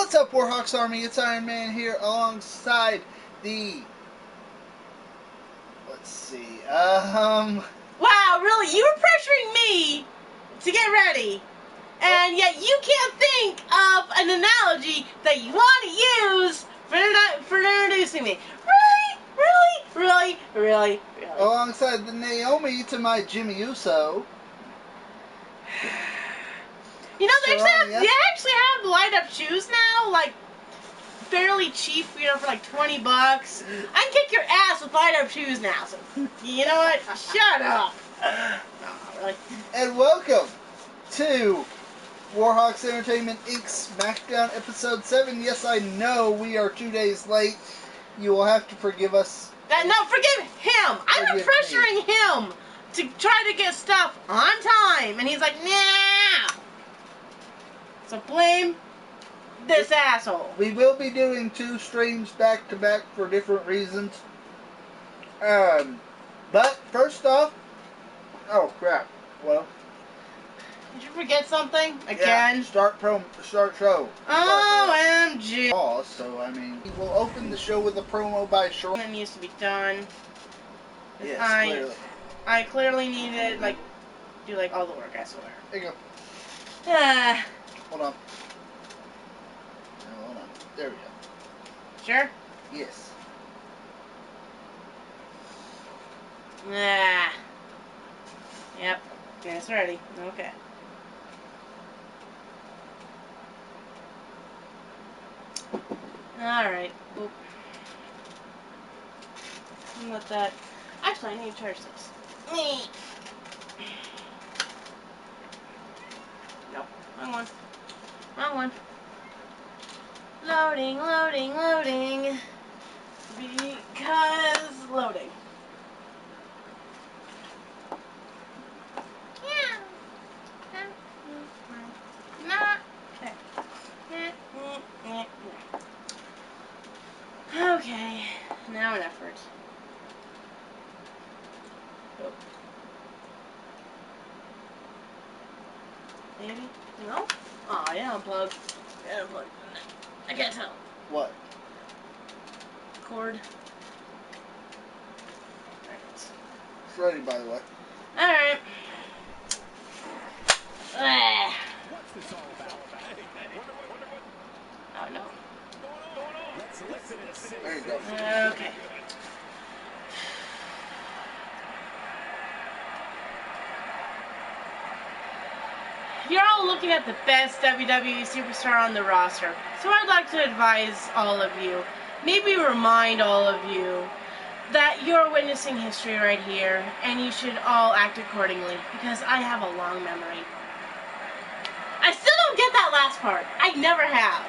What's up, Warhawks Army? It's Iron Man here alongside the... Let's see, Wow, really? You were pressuring me to get ready, and yet you can't think of an analogy that you want to use for introducing me. Really? Alongside the Naomi to my Jimmy Uso. You know, they actually have light-up shoes now, like, fairly cheap, you know, for like $20. I can kick your ass with light-up shoes now, so, you know what? Shut up. No, really. And welcome to Warhawks Entertainment Inc.'s SmackDown Episode 7. Yes, I know we are 2 days late. You will have to forgive us. No, forgive him. I've been pressuring him to try to get stuff on time, and he's like, nah. So blame this asshole. We will be doing 2 streams back to back for different reasons. But first off, oh crap. Well, did you forget something again? Yeah, start show. OMG. So I mean, we'll open the show with a promo by Sharon. That needs to be done. Yes, clearly. I clearly need to do all the work. I swear. There you go. Hold on. No, hold on. There we go. Sure? Yes. Yep. It's ready. Okay. Alright. Oop. Let that... Actually, I need to charge this. Nope. Wrong one. Loading. Because loading. Okay, now an effort. Oh. Maybe? No? Oh, yeah, unplugged. I can't tell. What? Cord. It's ready, by the way. Alright. What's this all about? Oh, no. Let's listen and see. There you go. Okay. You're all looking at the best WWE superstar on the roster, so I'd like to advise all of you, maybe remind all of you, that you're witnessing history right here, and you should all act accordingly, because I have a long memory. I still don't get that last part. I never have.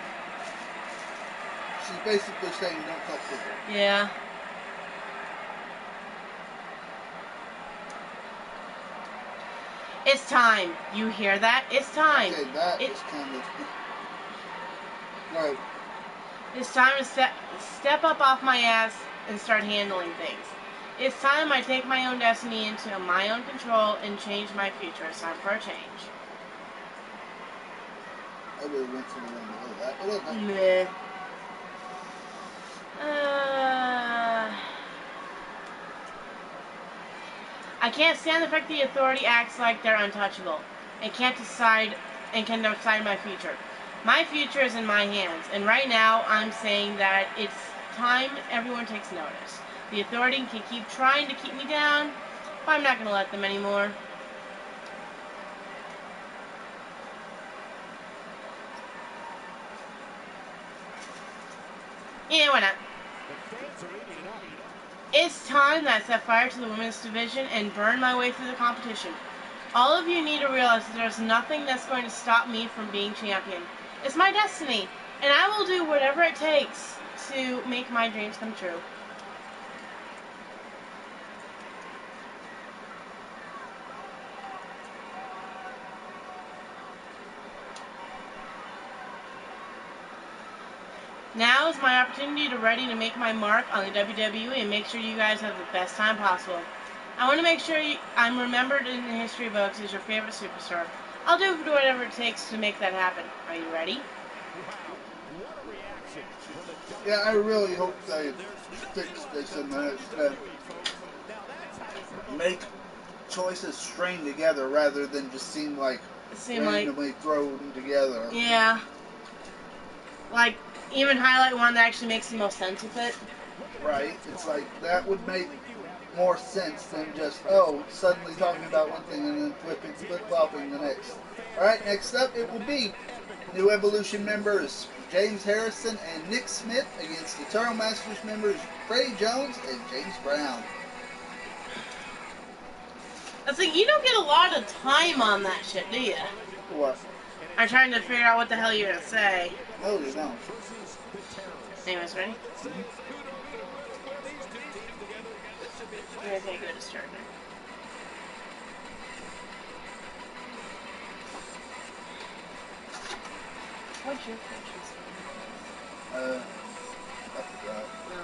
She's basically saying don't touch people. Yeah. It's time. You hear that? It's time. Okay, that is kind of... Right. It's time to step up off my ass and start handling things. It's time I take my own destiny into my own control and change my future. It's time for a change. I really went to the one below that, but okay. Meh. I can't stand the fact the authority acts like they're untouchable and can decide my future. My future is in my hands, and right now I'm saying that it's time everyone takes notice. The authority can keep trying to keep me down, but I'm not going to let them anymore. Yeah, why not? It's time that I set fire to the women's division and burn my way through the competition. All of you need to realize that there's nothing that's going to stop me from being champion. It's my destiny, and I will do whatever it takes to make my dreams come true. Now is my opportunity to ready to make my mark on the WWE and make sure you guys have the best time possible. I want to make sure I'm remembered in the history books as your favorite superstar. I'll do whatever it takes to make that happen. Are you ready? Wow. Yeah, I really hope they fix this and make choices string together rather than just seem like randomly thrown together. Yeah. Like, even highlight one that actually makes the most sense with it. Right? It's like, that would make more sense than just, suddenly talking about one thing and then flip-flopping the next. Alright, next up it will be New Evolution members James Harrison and Nick Smith against Eternal Masters members Freddie Jones and James Brown. I was like, you don't get a lot of time on that shit, do you? What? I'm trying to figure out what the hell you're gonna say. No, you don't. Anyways, ready? Mm-hmm. Okay, go to start now. What's your questions? I forgot. No.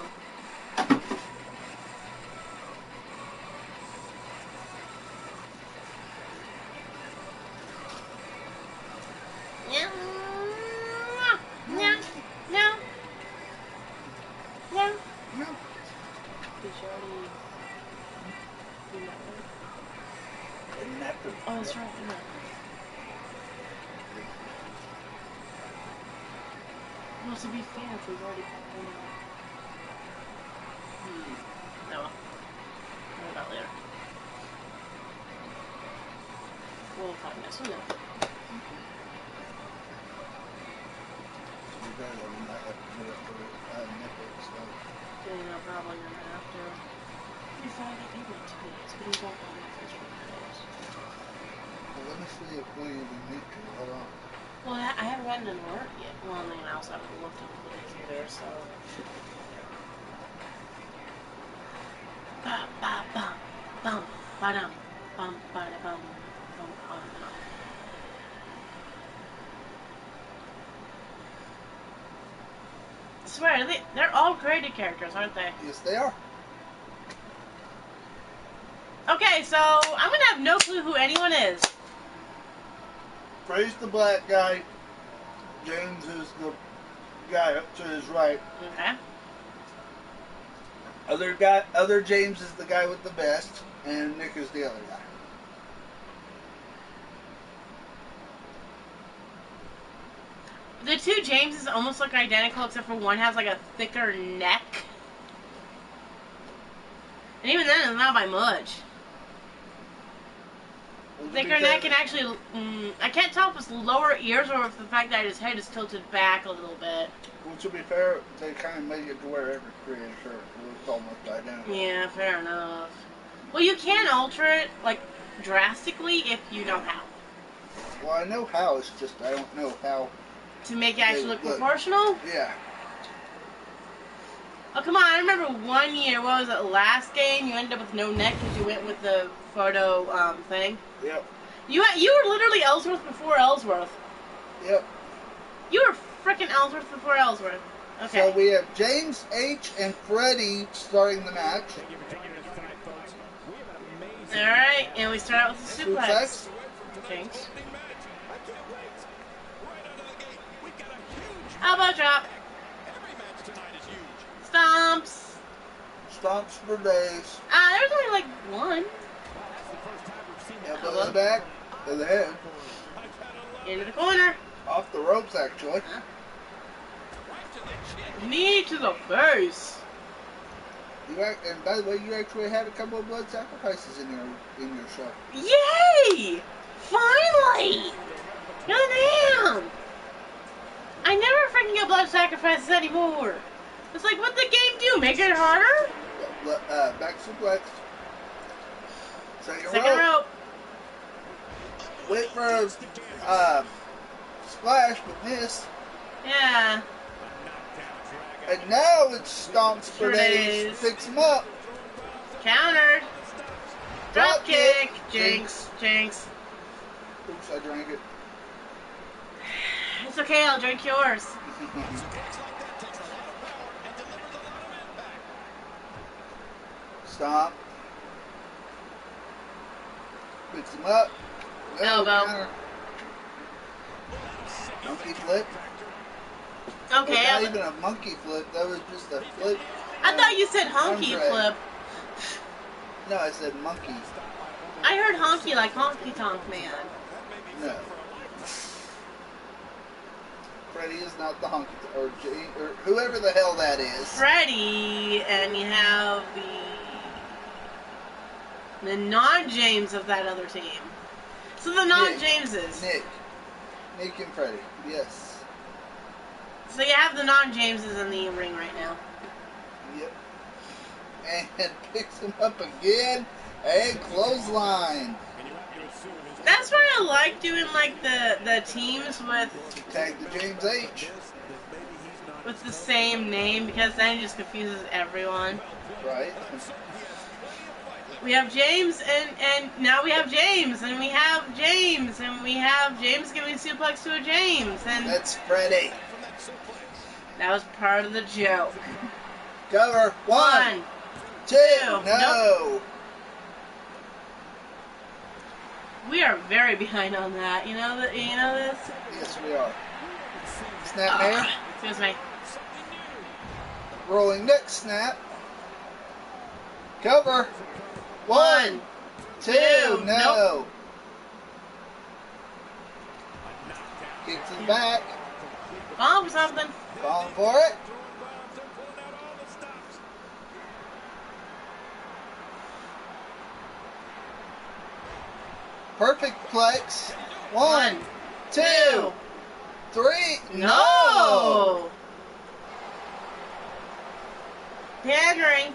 No. No. No. No. No. Did you already do that one? Isn't that pretty Oh, that's right. No. Well, to be fair, if we've already done that. No. What about later? We'll find this one now. Yeah, no, probably gonna have to. You find it in 2 minutes, but you won't find it for 3 days. Well, let me see if we even need to. Hold on. Well, I haven't gotten an alert yet. Well, I mean, I also haven't looked at the computer, so. Ba ba bum bum ba dum bum ba da bum bum bum bum. I swear, they're all created characters, aren't they? Yes, they are. Okay, so I'm gonna have no clue who anyone is. Freddie's the black guy. James is the guy up to his right. Okay. Other James is the guy with the vest, and Nick is the other guy. The two Jameses almost look identical, except for one has like a thicker neck. And even then, it's not by much. Thicker neck and actually, I can't tell if it's lower ears or if the fact that his head is tilted back a little bit. Well, to be fair, they kind of made it to where every creator shirt was almost identical. Yeah, fair enough. Well, you can alter it, like, drastically if you know how. Well, I know how, it's just I don't know how. To make it actually look proportional? Yeah. Oh, come on, I remember one year, what was it, last game, you ended up with no neck because you went with the photo thing? Yep. You were literally Ellsworth before Ellsworth. Yep. You were frickin' Ellsworth before Ellsworth. Okay. So we have James H. and Freddie starting the match. Alright, and we start out with the suplex. Jinx. Elbow drop. Stomps. Stomps for days. There was only like one. Elbow to the back, to the head. Into the corner. Off the ropes, actually. Knee to the face. And by the way, you actually had a couple of blood sacrifices in your show. Yay! Finally! Goddamn! I never freaking get blood sacrifices anymore. It's like, what the game do? Make it harder? Back suplex. Second rope. Wait for a splash, but miss. Yeah. And now it's stomps for days. Fix him up. Countered. Drop kick. Jinx. Jinx. Oops, I drank it. It's okay, I'll drink yours. Stomp. Fix him up. Elbow. Counter. Monkey flip. Okay. Not even a monkey flip. That was just a flip. I thought you said honky Andre. flip. No, I said monkey. I heard honky like honky tonk man. No. Freddie is not the honky or whoever the hell that is. Freddie, and you have the non-James of that other team. So the non-Jameses. Nick and Freddie. Yes. So you have the non-Jameses in the ring right now. Yep. And picks him up again and clothesline. That's why I like doing like the teams Tag to James H. with the same name, because then it just confuses everyone. Right. We have James and now we have James and we have James and we have James giving suplex to a James, and That's Freddie. that was part of the joke. Cover. One, two. No. Nope. We are very behind on that. You know that. You know this. Yes, we are. Snapmare. Excuse me. Rolling neck snap. Cover. One, two. No. Nope. Kick to the back. Bomb something. Falling for it. Perfect plex. One, two, three. No. Pandering.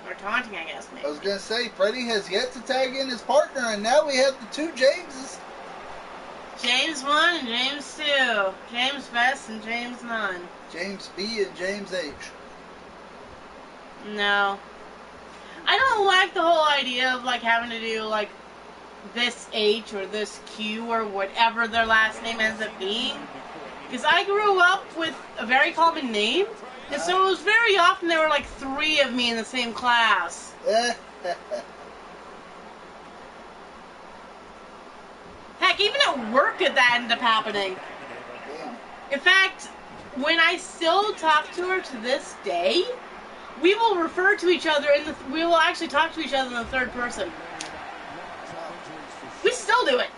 Or taunting, I guess. Maybe. I was going to say, Freddie has yet to tag in his partner, and now we have the two Jameses. James 1 and James 2. James Best and James none. James B and James H. No. I don't like the whole idea of like having to do like this H or this Q or whatever their last name ends up being. Because I grew up with a very common name. And so it was very often there were like 3 of me in the same class. Heck, even at work that ended up happening. In fact, when I still talk to her to this day, we will refer to each other we will actually talk to each other in the third person. We still do it.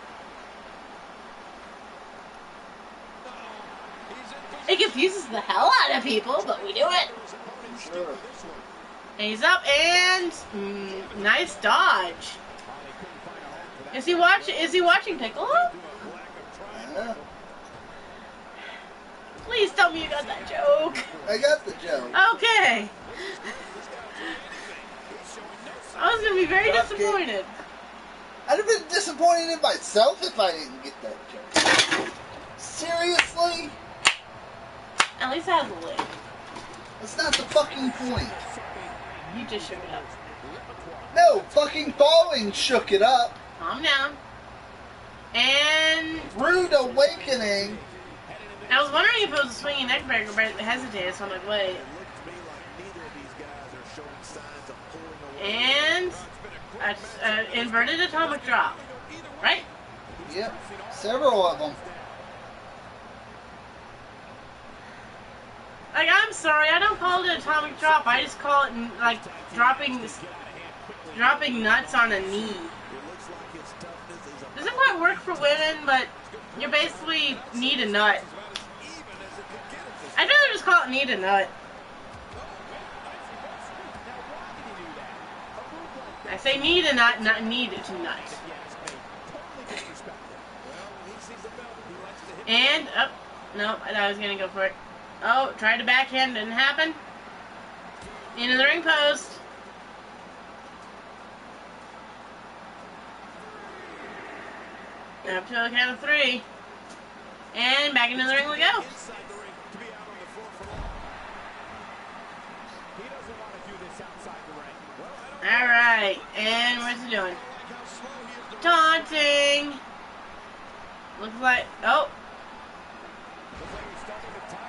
It confuses the hell out of people, but we do it. Sure. And he's up, and nice dodge. Is he watching Piccolo? Yeah. Please tell me you got that joke. I got the joke. Okay. I was gonna be very disappointed. I'd have been disappointed in myself if I didn't get that joke. Seriously? At least it has a lid. That's not the fucking point. You just shook it up. No, fucking falling shook it up. Calm down. And Rude awakening. I was wondering if it was a swinging neck breaker, but I hesitated, so I'm like, wait. And inverted atomic drop, right? Yep, several of them. Like, I'm sorry, I don't call it an atomic drop. I just call it like dropping nuts on a knee. Doesn't quite work for women, but you basically need a nut. I'd rather just call it need a nut. I say need a nut, not need to nut. And, oh, no, I was gonna go for it. Oh, tried to backhand, didn't happen. Into the ring post. Up to a count of 3. And back into the ring we go. Alright, and what's he doing? Taunting! Looks like, oh.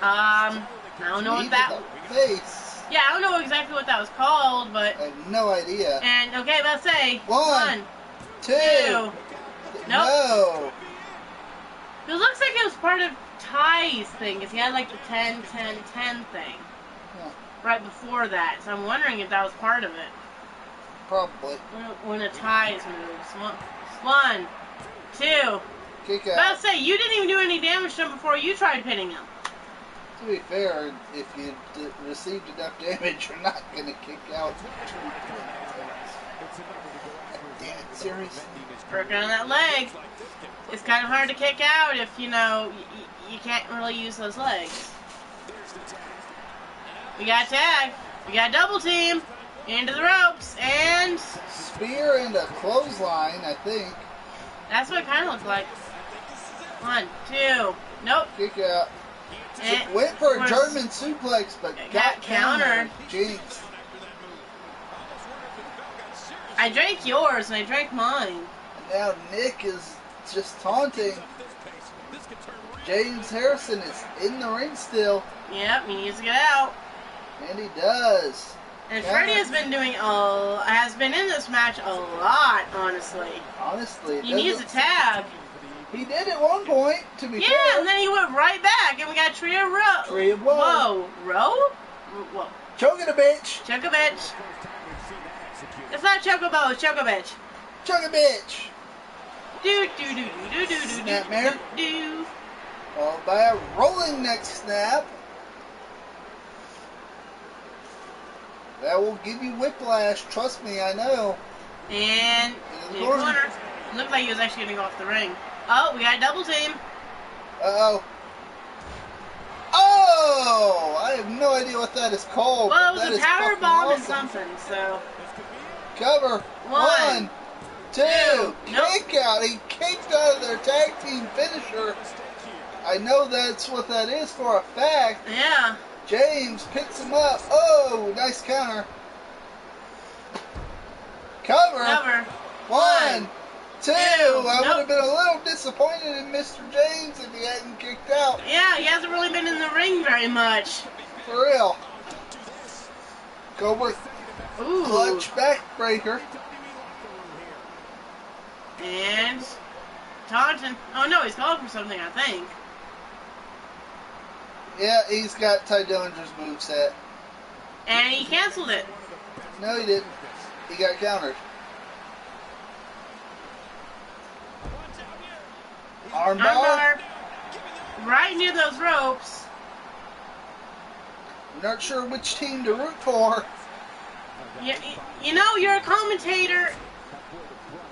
I don't know what that... Face. Yeah, I don't know exactly what that was called, but... I have no idea. And, okay, let's say... 1, 2. Nope. No. It looks like it was part of ties thing, because he had like the 10, 10, 10 thing Yeah, right before that. So I'm wondering if that was part of it. probably. When the ties moves. One, two. Kick But out. I'll say, you didn't even do any damage to him before you tried pinning him. To be fair, if you received enough damage, you're not going to kick out. Damn it, serious? Working on that leg. It's kind of hard to kick out if, you know, you can't really use those legs. We got tag. We got double team. Into the ropes. And Spear and a clothesline, I think. that's what it kind of looked like. 1, 2. Nope. Kick out. And Went for a was- German suplex, but got countered. Jinx. I drank yours and I drank mine. And now Nick is just taunting. James Harrison is in the ring still, Yep, he needs to get out. and he does. And Yeah. Freddie has been in this match a lot, honestly. Honestly, it He needs a doesn't- tag. He did at one point, to be Yeah, fair. and then he went right back, and we got Trio Row. Trio Woe. Whoa, Row? Whoa, Choking a bitch. Chokovich. It's not Chocobo, it's Chokovich. Choke a bitch. Do do do do do do do Snapmare. do. Followed by a rolling neck snap. That will give you whiplash. Trust me, I know. And In in the the corner. corner. Looked like he was actually going to go off the ring. Oh, we got a double team. Uh-oh. Oh! I have no idea what that is called. Well, but it that was a is power fucking bomb and awesome. something, so. Cover. One, 2. Nope. Kick out. He kicked out of their tag team finisher. I know that's what that is for a fact. Yeah. James picks him up. Oh, nice counter. Cover. Cover. 1, 2. I would Nope. have been a little disappointed in Mr. James if he hadn't kicked out. Yeah, he hasn't really been in the ring very much. For real. Cobra Ooh. clutch backbreaker. And Taunton. Oh no, he's calling for something, I think. Yeah, he's got Ty Dillinger's moveset. And he canceled it. No, he didn't. He got countered. Armbar. Armbar. Right near those ropes. Not sure which team to root for. You know, you're a commentator.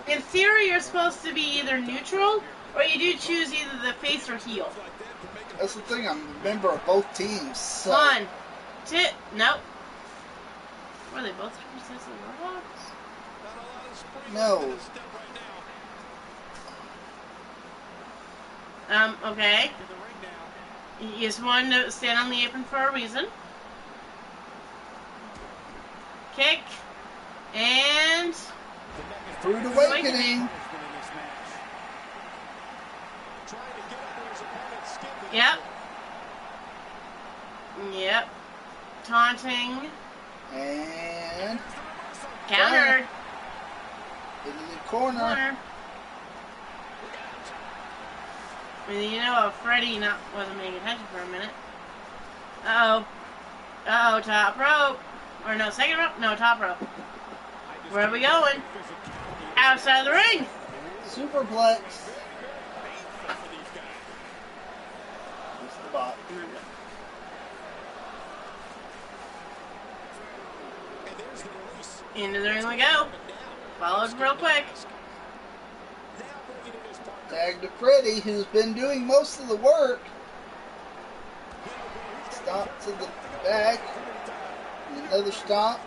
In theory, you're supposed to be either neutral, or you do choose either the face or heel. That's the thing. I'm a member of both teams. So. 1, 2, nope. Were they both representing the Warlocks? No. Okay. You just wanted to stand on the apron for a reason. Kick. And Rude Awakening. Yep. Yep. Taunting. And Countered. into the corner. Corner. I mean, you know, Freddie wasn't paying attention for a minute. Uh-oh. Uh-oh, top rope. Or no, second rope? No, top rope. Where are we going? Outside of the ring. Superplex. Just the bot. Into the ring we go. Followed real quick. Tag to Freddie, who's been doing most of the work. Stomp to the back. And another stomp.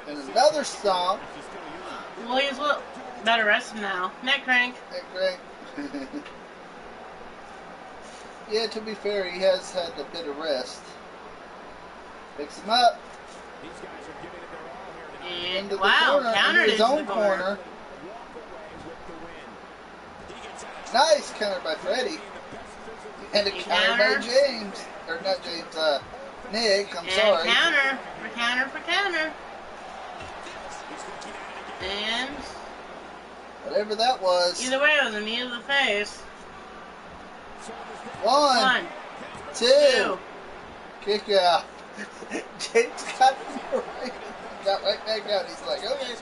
And another stomp. Well, he's a little better rested now. Neck crank. That great. Yeah, to be fair, he has had a bit of rest. Picks him up. And Into the wow, corner, countered into his into own the corner. Nice counter by Freddie. And a counter by James. Or not James, Nick, I'm And sorry. counter for counter. And Whatever that was. either way, it was a knee to the face. One, two. Kick out. James got right back out. He's like, okay.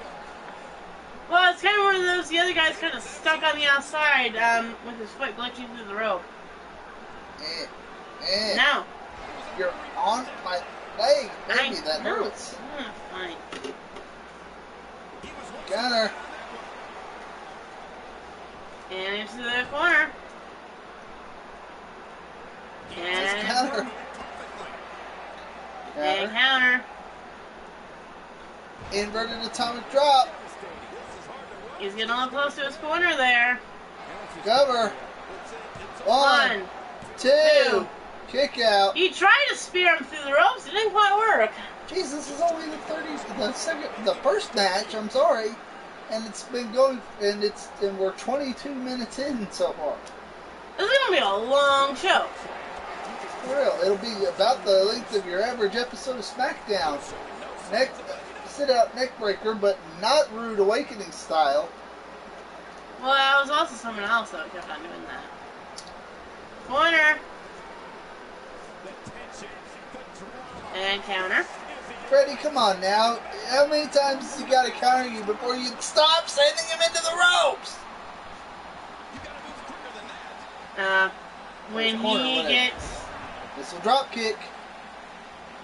Well, it's kind of one of those, the other guy's kind of stuck on the outside with his foot glitching through the rope. No. You're on my leg. Maybe that hurts. Fine. Counter. And into the corner. And counter. And counter. Inverted atomic drop. He's getting a little close to his corner there. Cover. One, two. Kick out. He tried to spear him through the ropes. It didn't quite work. Jeez, this is only the first match. I'm sorry, and it's been going, and we're 22 minutes in so far. This is gonna be a long show. For real, it'll be about the length of your average episode of SmackDown. Sit-out neck breaker, but not Rude Awakening style. Well, that was also someone else that kept on doing that. Corner. And counter. Freddie, come on now. How many times has he got to counter you before you stop sending him into the ropes? When he gets... This will drop kick.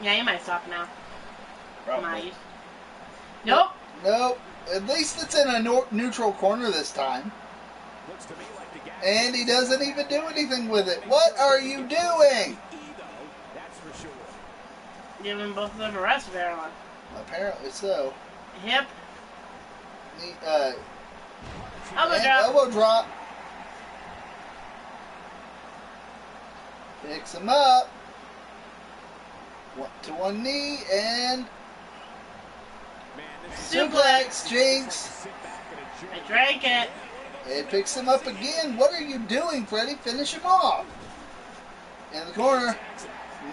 Yeah, he might stop now. Probably. Might. Nope. Nope. At least it's in a neutral corner this time. And he doesn't even do anything with it. What are you doing? Giving both of them a rest, apparently. Apparently so. Hip. Elbow drop. Elbow drop. Picks him up. To one knee and suplex. Jinx. I drank it. It picks him up again. What are you doing, Freddie? Finish him off. In the corner.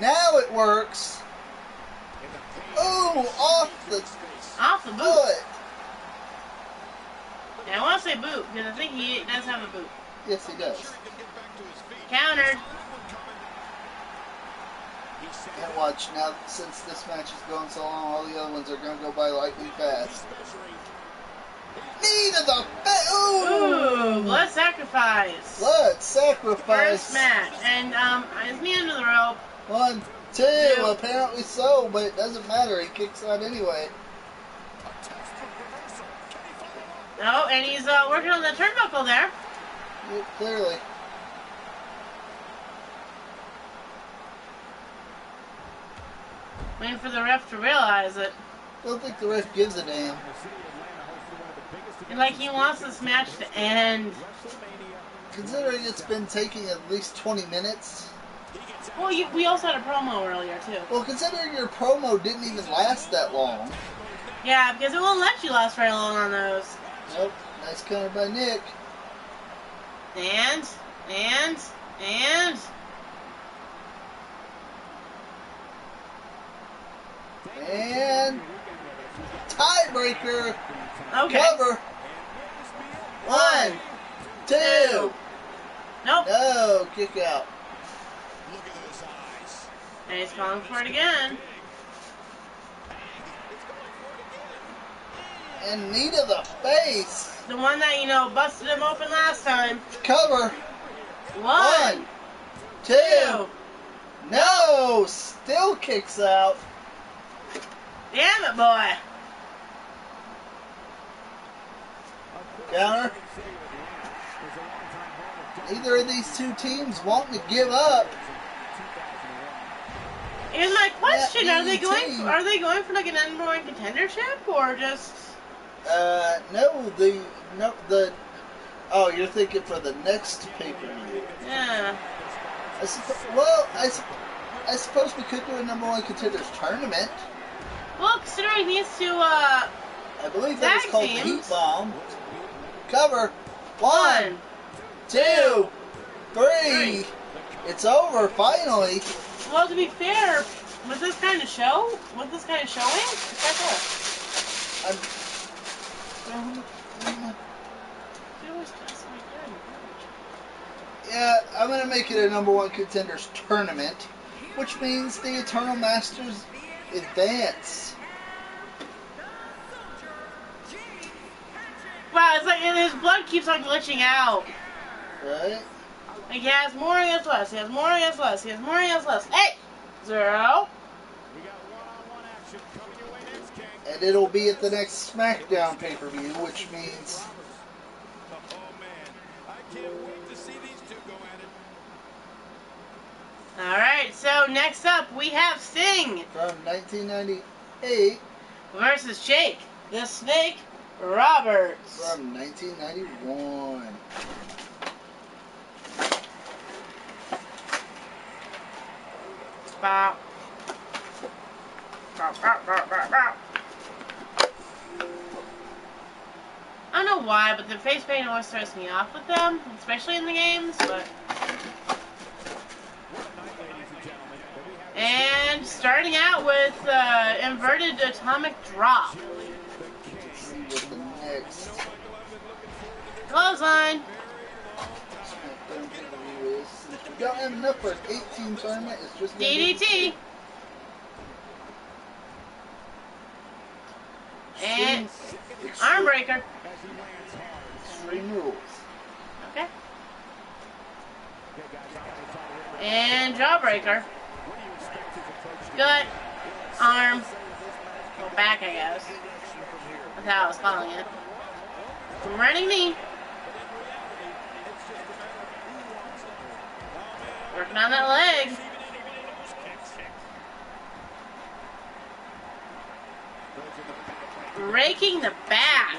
Now it works. Ooh, off the boot. Foot. Yeah, I want to say boot because I think he does have a boot. Yes, he does. Countered. And watch, now since this match is going so long, all the other ones are going to go by lightning fast. Knee to the face! Ooh, blood sacrifice. Blood sacrifice. First match. And his knee under the rope. 1, 2, apparently so, but it doesn't matter, he kicks out anyway. Oh, and he's working on the turnbuckle there. Yeah, clearly. Waiting for the ref to realize it. I don't think the ref gives a damn. And like he wants this match to end. Considering it's been taking at least 20 minutes. Well, we also had a promo earlier, too. Well, considering your promo didn't even last that long. Yeah, because it won't let you last very long on those. Nope. Nice counter by Nick. And... And... tiebreaker. Okay. Cover. 1, 2. Nope. No, kick out. And he's calling for it again. And knee to the face. The one that, busted him open last time. Cover. 1, 2. No, still kicks out. Damn it, boy. Counter. Neither of these two teams wanting to give up. Here's my question: Are they going for like an number one contendership or just? No. Oh, you're thinking for the next pay-per-view. Yeah. I suppose we could do a number one contenders tournament. Well, considering these two, I believe that was called the Heat Bomb. Cover. 1, 2, 3. It's over finally. Well, to be fair, with this kind of showing, it's right there. Yeah, I'm going to make it a #1 contenders tournament, which means the Eternal Masters advance. Wow, it's like his blood keeps on glitching out. Right? Like he has more, he has less. He has more, he has less. He has more, he has less. Hey! 0. We got one-on-one action coming your way next, King. And it'll be at the next SmackDown pay-per-view, which means... Oh, man. I can't wait to see these two go at it. Alright, so next up we have Sting From 1998 versus Jake the Snake Roberts. from 1991. Bow. Bow, bow, bow, bow, bow. I don't know why, but the face paint always throws me off with them, especially in the games, but... And starting out with inverted atomic drop. Let's see what the next Clothesline. SmackDown pay-per-view is. Since we don't have enough for an 18 tournament, it's just gonna be DDT. And arm breaker. Extreme Rules. Okay. And jawbreaker. Gut. Arm. Well, back, I guess. That's how I was calling it. Running knee. Working on that leg. Breaking the back.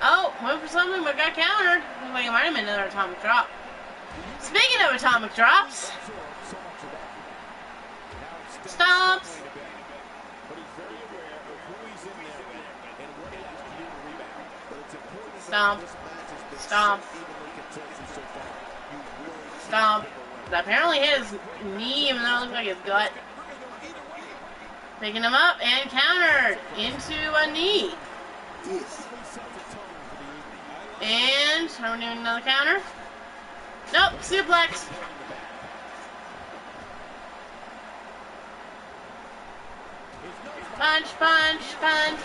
Oh, went for something but got countered. Looks like it might have been another atomic drop. Speaking of atomic drops, stomps. Stomp. Stomp. Stomp. That apparently hit his knee, even though it looks like his gut. Picking him up and countered into a knee. Yes. And are we doing another counter? Nope, suplex. Punch, punch, punch.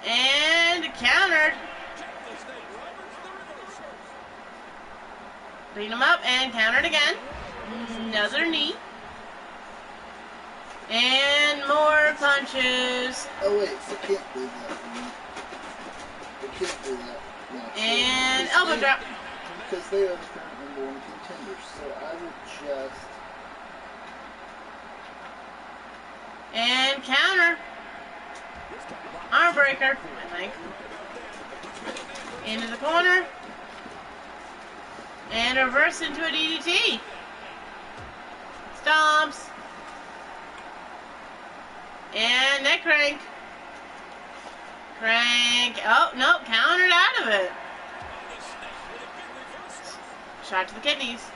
And countered. Beat him up and countered again. Another knee. And more punches. Oh wait, I can't do that. I can't do that. No, And so elbow drop. Because they are the current #1 contenders, so I will just... And counter. Arm breaker, I think. Into the corner. And reverse into a DDT. Stomps. And neck crank. Crank. Oh, no, countered out of it. Shot to the kidneys.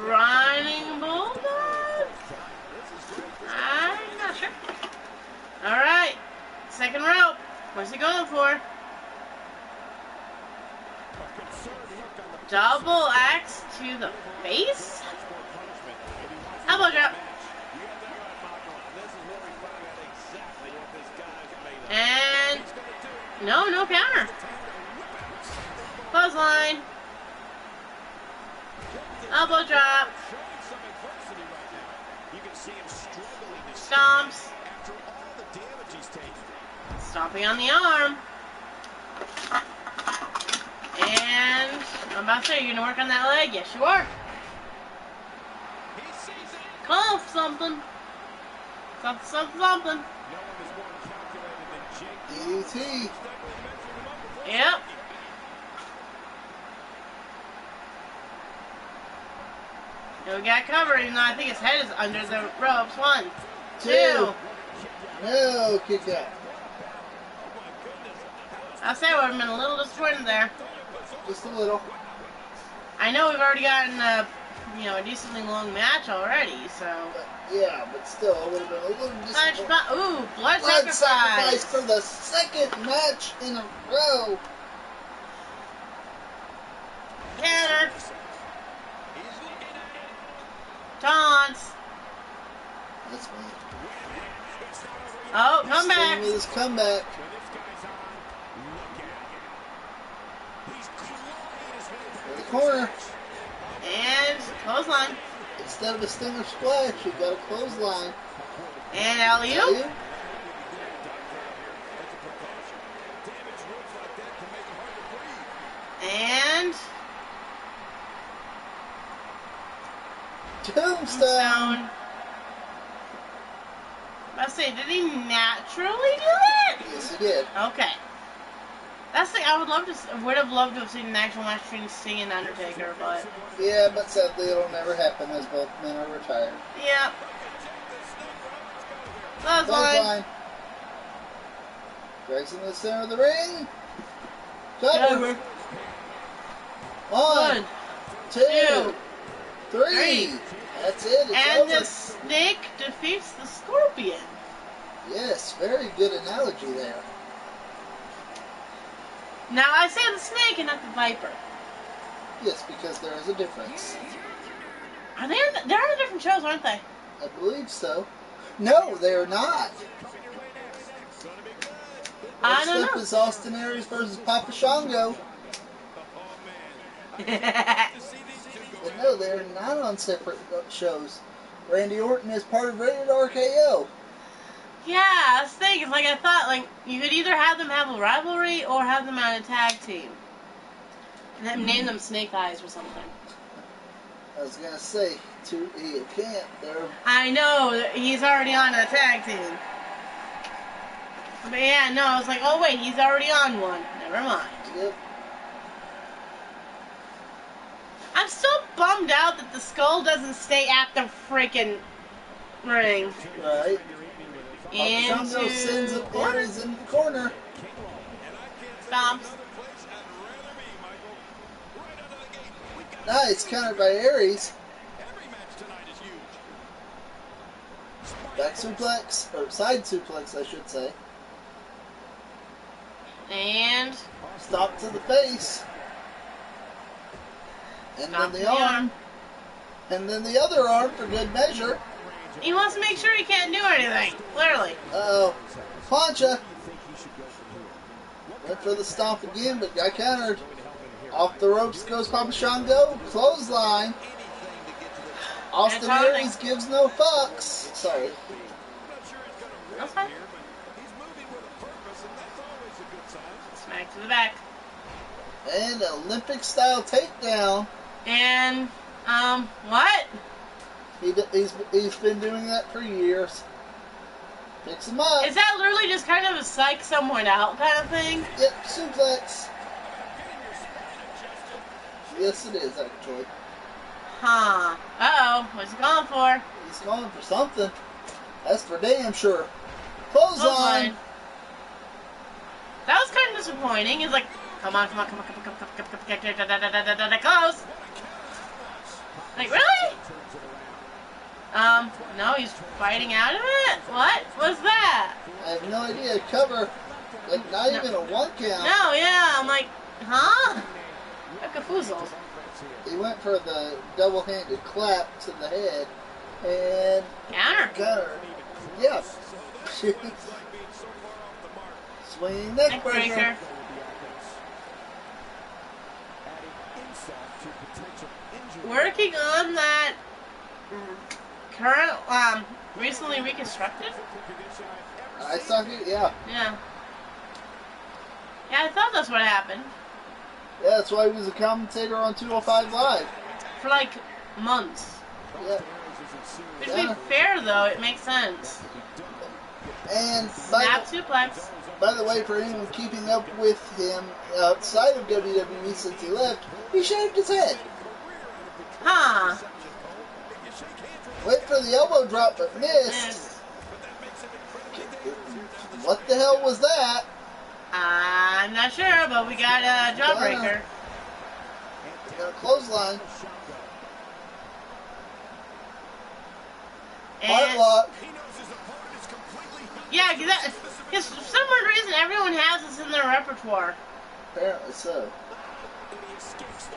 Running bulldog? I'm not sure. Alright. Second rope. What's he going for? Double axe to the face? Elbow drop. And no counter. Clothesline. Elbow drop. Stomps. Stomping on the arm. And I'm about to say, you're gonna work on that leg? Yes, you are. Call something. Something. DDT. Yep. And we got covered, even though I think his head is under the ropes. 1, 2. No, kick out. I'll say I would have been a little disappointed there. Just a little. I know we've already gotten a decently long match already, so. Yeah, but still, it would have been a little disappointing. Ooh, blood Blood sacrifice. sacrifice for the second match in a row. Counter. Taunts. That's me. Oh, comeback. With his comeback. In the corner. And clothesline. Instead of a stinger splash, you got a clothesline. And alley-oop. And Tombstone. I say, did he naturally do that? Yes, he did. Okay. That's the thing. I would have loved to have seen an actual match between Sting and Undertaker, but yeah, but sadly it'll never happen as both men are retired. Yeah. Clothesline. Drags into the center of the ring. Cover. 1, 2, 3. That's it. It's and over. the snake defeats the scorpion. Yes, very good analogy there. Now I say the snake and not the viper. Yes, because there is a difference. Are they? They're on different shows, aren't they? I believe so. No, they're not. I don't Next up know. is Austin Aries versus Papa Shango. But no, they're not on separate shows. Randy Orton is part of Rated RKO. Yeah, that's the thing. It's like I thought, like you could either have them have a rivalry or have them on a tag team, and then name them Snake Eyes or something. I was gonna say, you can't. They're I know he's already on a tag team, but yeah, no, I was like, oh wait, he's already on one. Never mind. Yep. I'm still bummed out that the skull doesn't stay at the freaking ring. Right. Shango sends Aries in the corner. Stomps. Nice countered by Aries. Back suplex, or side suplex, I should say. And Stop to the face. And Stop then to the the arm. arm. And then the other arm for good measure. he wants to make sure he can't do anything. Clearly. Uh-oh. Plancha. Went for the stomp again, but got countered. Off the ropes goes Papa Shango. Clothesline. Austin Aries gives no fucks. Sorry. That's fine. Smack to the back. And an Olympic-style takedown. And, what? He's been doing that for years. Picks him up. Is that literally just kind of a psych someone out kind of thing? Yep, suplex. Yes, it is, actually. Huh. Uh-oh. What's he going for? He's going for something. That's for damn sure. Clothesline. That was kind of disappointing. He's like, come on, close. Like, really? No, he's fighting out of it? What was that? I have no idea. Cover. Like, not even a 1 count. No, yeah. I'm like, huh? A cafoozled. He went for the double-handed clap to the head. And... Counter. Yeah. Swinging neck breaker. Working on that current, recently reconstructed? I saw it, yeah. Yeah. Yeah, I thought that's what happened. Yeah, that's why he was a commentator on 205 Live. For like months. Yeah. To be fair though, it makes sense. And Snap suplex. by the way, for anyone keeping up with him outside of WWE since he left, he shaved his head. Huh. Went for the elbow drop but missed. What the hell was that? I'm not sure, but we got a jawbreaker. Got a clothesline. Hard lock. Yeah, because for some weird reason everyone has this in their repertoire. Apparently so.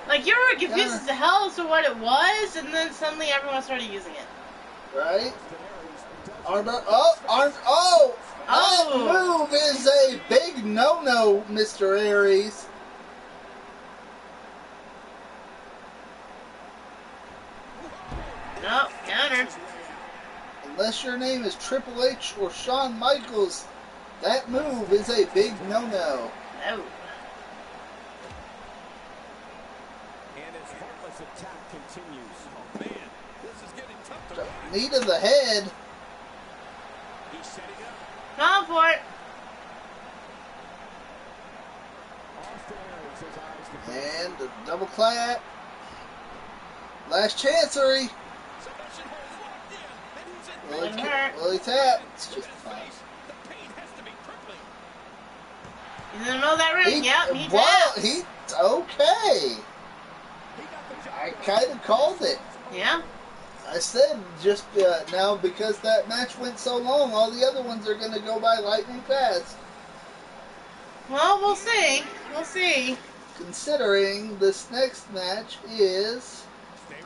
Like, you were confused as to hell as to what it was, and then suddenly everyone started using it. Right? Armbar. Oh! That move is a big no-no, Mr. Aries. Nope, counter. Unless your name is Triple H or Shawn Michaels, that move is a big no-no. No. And his heartless attack continues. Oh man, this is getting tough to watch. Knee to the head. He's setting up. Call for it. And the double clap. Last chancery. Willie tap. It's just fine. He's in the middle of that ring. Yep, he well, taps. Okay. I kind of called it. Yeah. I said just now because that match went so long, all the other ones are going to go by lightning fast. Well, we'll see. We'll see. Considering this next match is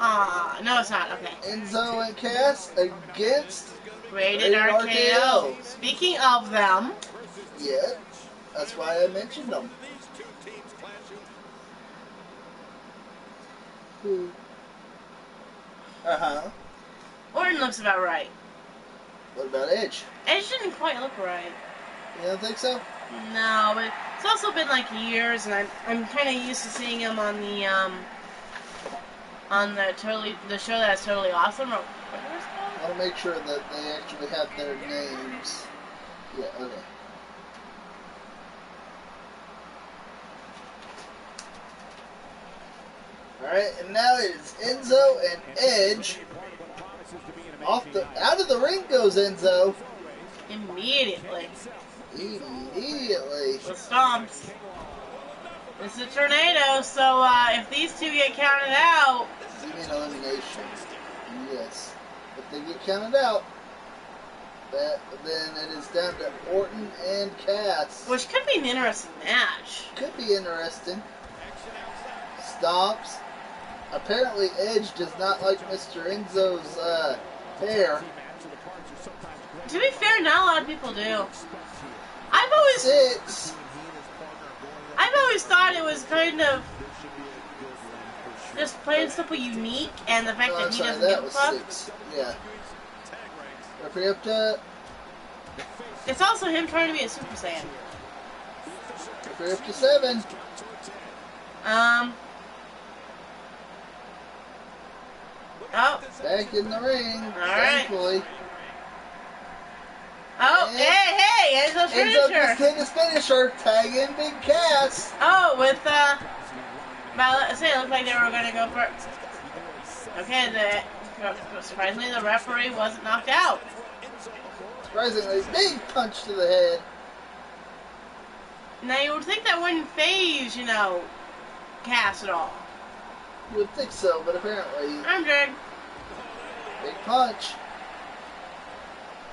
No, it's not. Okay. Enzo and Cass against Rated RKO. Speaking of them. Yeah, that's why I mentioned them. Uh-huh. Orton looks about right. What about Edge? Edge didn't quite look right. You don't think so? No, but it's also been like years, and I'm kind of used to seeing him on the show that's totally awesome. Or whatever it's called. I want to make sure that they actually have their names. Yeah. Okay. Alright, and now it is Enzo and Edge. Out of the ring goes Enzo. Immediately. Immediately. The stomps. It's a tornado, so if these two get counted out. You mean elimination? Yes. If they get counted out, then it is down to Orton and Cass. Which could be an interesting match. Could be interesting. Stomps. Apparently Edge does not like Mr. Enzo's hair. To be fair, not a lot of people do. I've always thought it was kind of just plain and simple unique, and the fact that he doesn't give a fuck. Yeah. Referee up to. It's also him trying to be a Super Saiyan. Referee up to 7. Oh. Back in the ring. All right. Thankfully. Oh, and hey, Enzo's finisher. Enzo just hit his finisher, tagging Big Cass. Oh, with, let's say it looked like they were going to go for it. Okay, surprisingly, the referee wasn't knocked out. Surprisingly, big punch to the head. Now, you would think that wouldn't phase, Cass at all. You would think so, but apparently... I'm Greg. Big punch.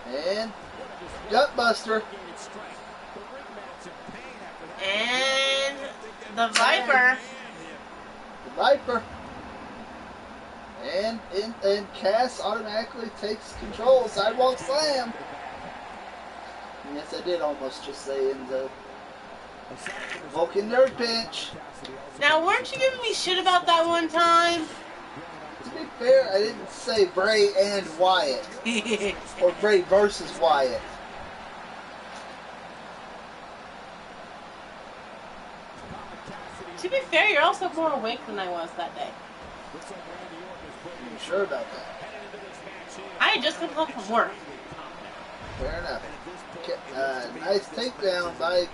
And... Gutbuster. And... the Viper. The Viper. And Cass automatically takes control. Sidewalk slam. Yes, I did almost just say Enzo. Vulcan nerd pinch. Now, weren't you giving me shit about that one time? To be fair, I didn't say Bray and Wyatt. Or Bray versus Wyatt. To be fair, you're also more awake than I was that day. Are you sure about that? I had just come home from work. Fair enough. Nice takedown by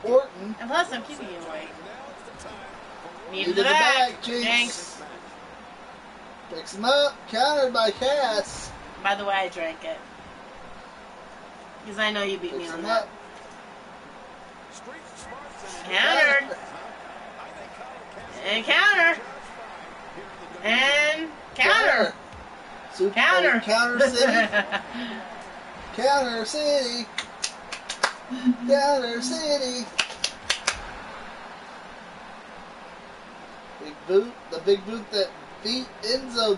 Orton. And plus, I'm keeping you awake. Knee to Into the back. Jinx. Jinx. Picks him up. Countered by Cass. By the way, I drank it. Because I know you beat me Picks on him that. up. Countered. And counter. And counter. Super Counter. Counter City. Counter City. Counter City. Big boot. The big boot that beat Enzo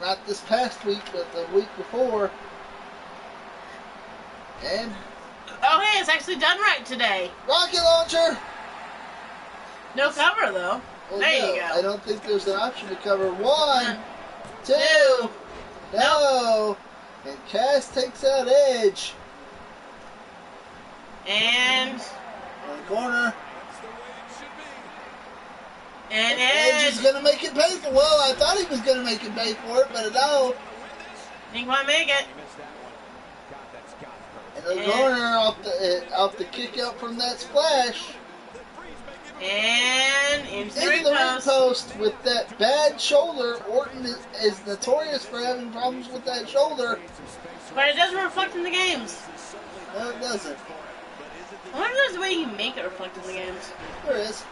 not this past week, but the week before. And oh, hey, it's actually done right today. rocket launcher. No cover, though. Well, there no, you go. I don't think there's an option to cover. 1, 2. No. And Cass takes out Edge. And In the corner. And Edge Edge. is going to make it pay for. Well, I thought he was going to make it pay for it, but no. Think might make it. In the corner off the kick out from that splash. And into the ring ring post. post with that bad shoulder. Orton is notorious for having problems with that shoulder. But it doesn't reflect in the games. No, it doesn't. I wonder if there's a way you can make it reflect in the games. There is.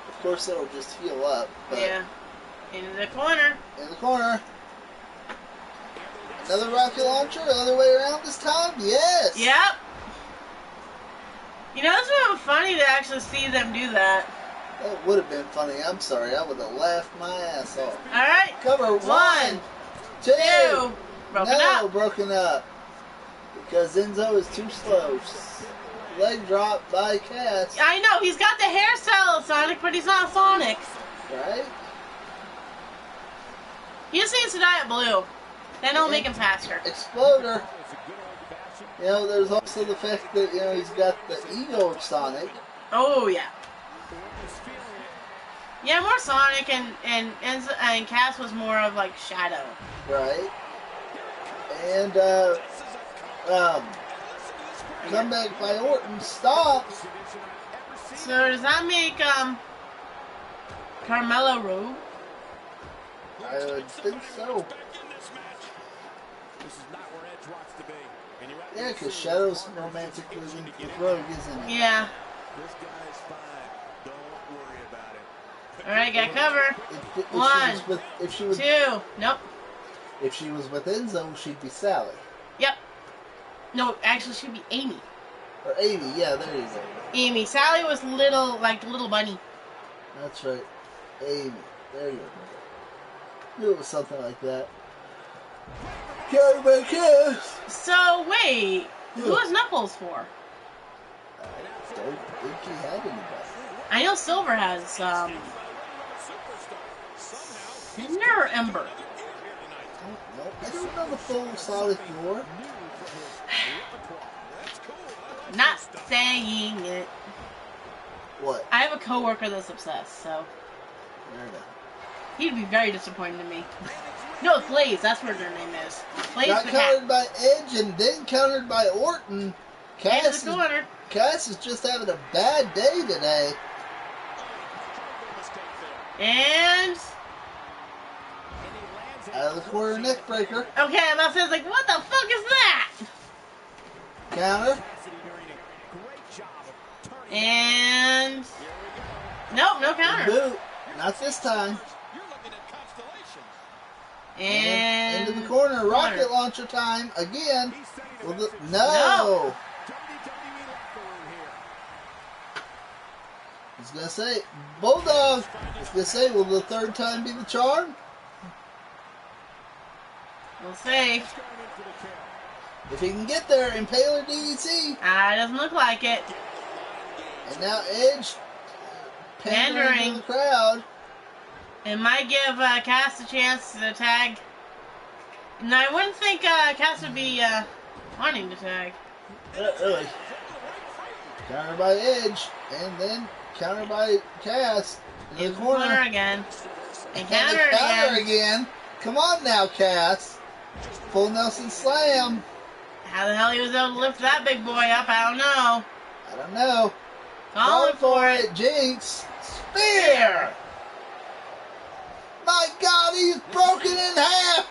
Of course, it'll just heal up. But Yeah. Into the corner. in the corner. Another rocket launcher, the other way around this time? Yes! Yep. You know, it's been funny to actually see them do that. That would have been funny. I'm sorry. I would have laughed my ass off. Alright. Cover 1, 2. 2. Broken No, up. broken up. Because Enzo is too slow. Leg drop by Cass. I know, he's got the hairstyle of Sonic, but he's not Sonic. Right? He just needs to die at blue. Then it'll make him faster. Exploder. You know, there's also the fact that, you know, he's got the ego of Sonic. Oh, yeah. Yeah, more Sonic, and Cass was more of, like, Shadow. Right? And, comeback by Orton stops. So does that make, Carmella Rowe? I would think so. Yeah, because Shadow's romantically with Rogue, isn't he? Yeah. This guy's fine. Don't worry about it. Alright, got cover. If she was 2. Nope. If she was with Enzo, she'd be Sally. Yep. No, actually, she'd be Amy. Or Amy, yeah, there you go. Amy. Sally was little, like, little bunny. That's right. Amy. There you go. Knew it was something like that. Carry Kiss! So, wait. Who was Knuckles for? I don't think he had anybody. I know Silver has, Cinder or Ember? I don't know the full Sonic lore. Not saying it. What? I have a coworker that's obsessed, so There you go. he'd be very disappointed in me. No, it's Blaze. That's what their name is. Blaze Got the countered cat. by Edge and then countered by Orton. Into the corner. Cass is just having a bad day today. And Out of the corner neck breaker. okay, I'm about to say, like, what the fuck is that? Counter. And nope, no counter. Boot. Not this time. And Into the corner. Rocket launcher time again. No. I was going to say, Bulldog. I was going to say, will the third time be the charm? we'll see. If he can get there, Impaler DDT. Doesn't look like it. And now Edge pandering to the crowd. It might give Cass a chance to tag. And I wouldn't think Cass would be wanting to tag. Really. Counter by Edge, and then counter by Cass. In the corner. Again. And And counter the counter again. again. Come on now, Cass. Full Nelson Slam. How the hell he was able to lift that big boy up, I don't know. I don't know. Calling for it. Jinx. Spear. My God, he's broken in half.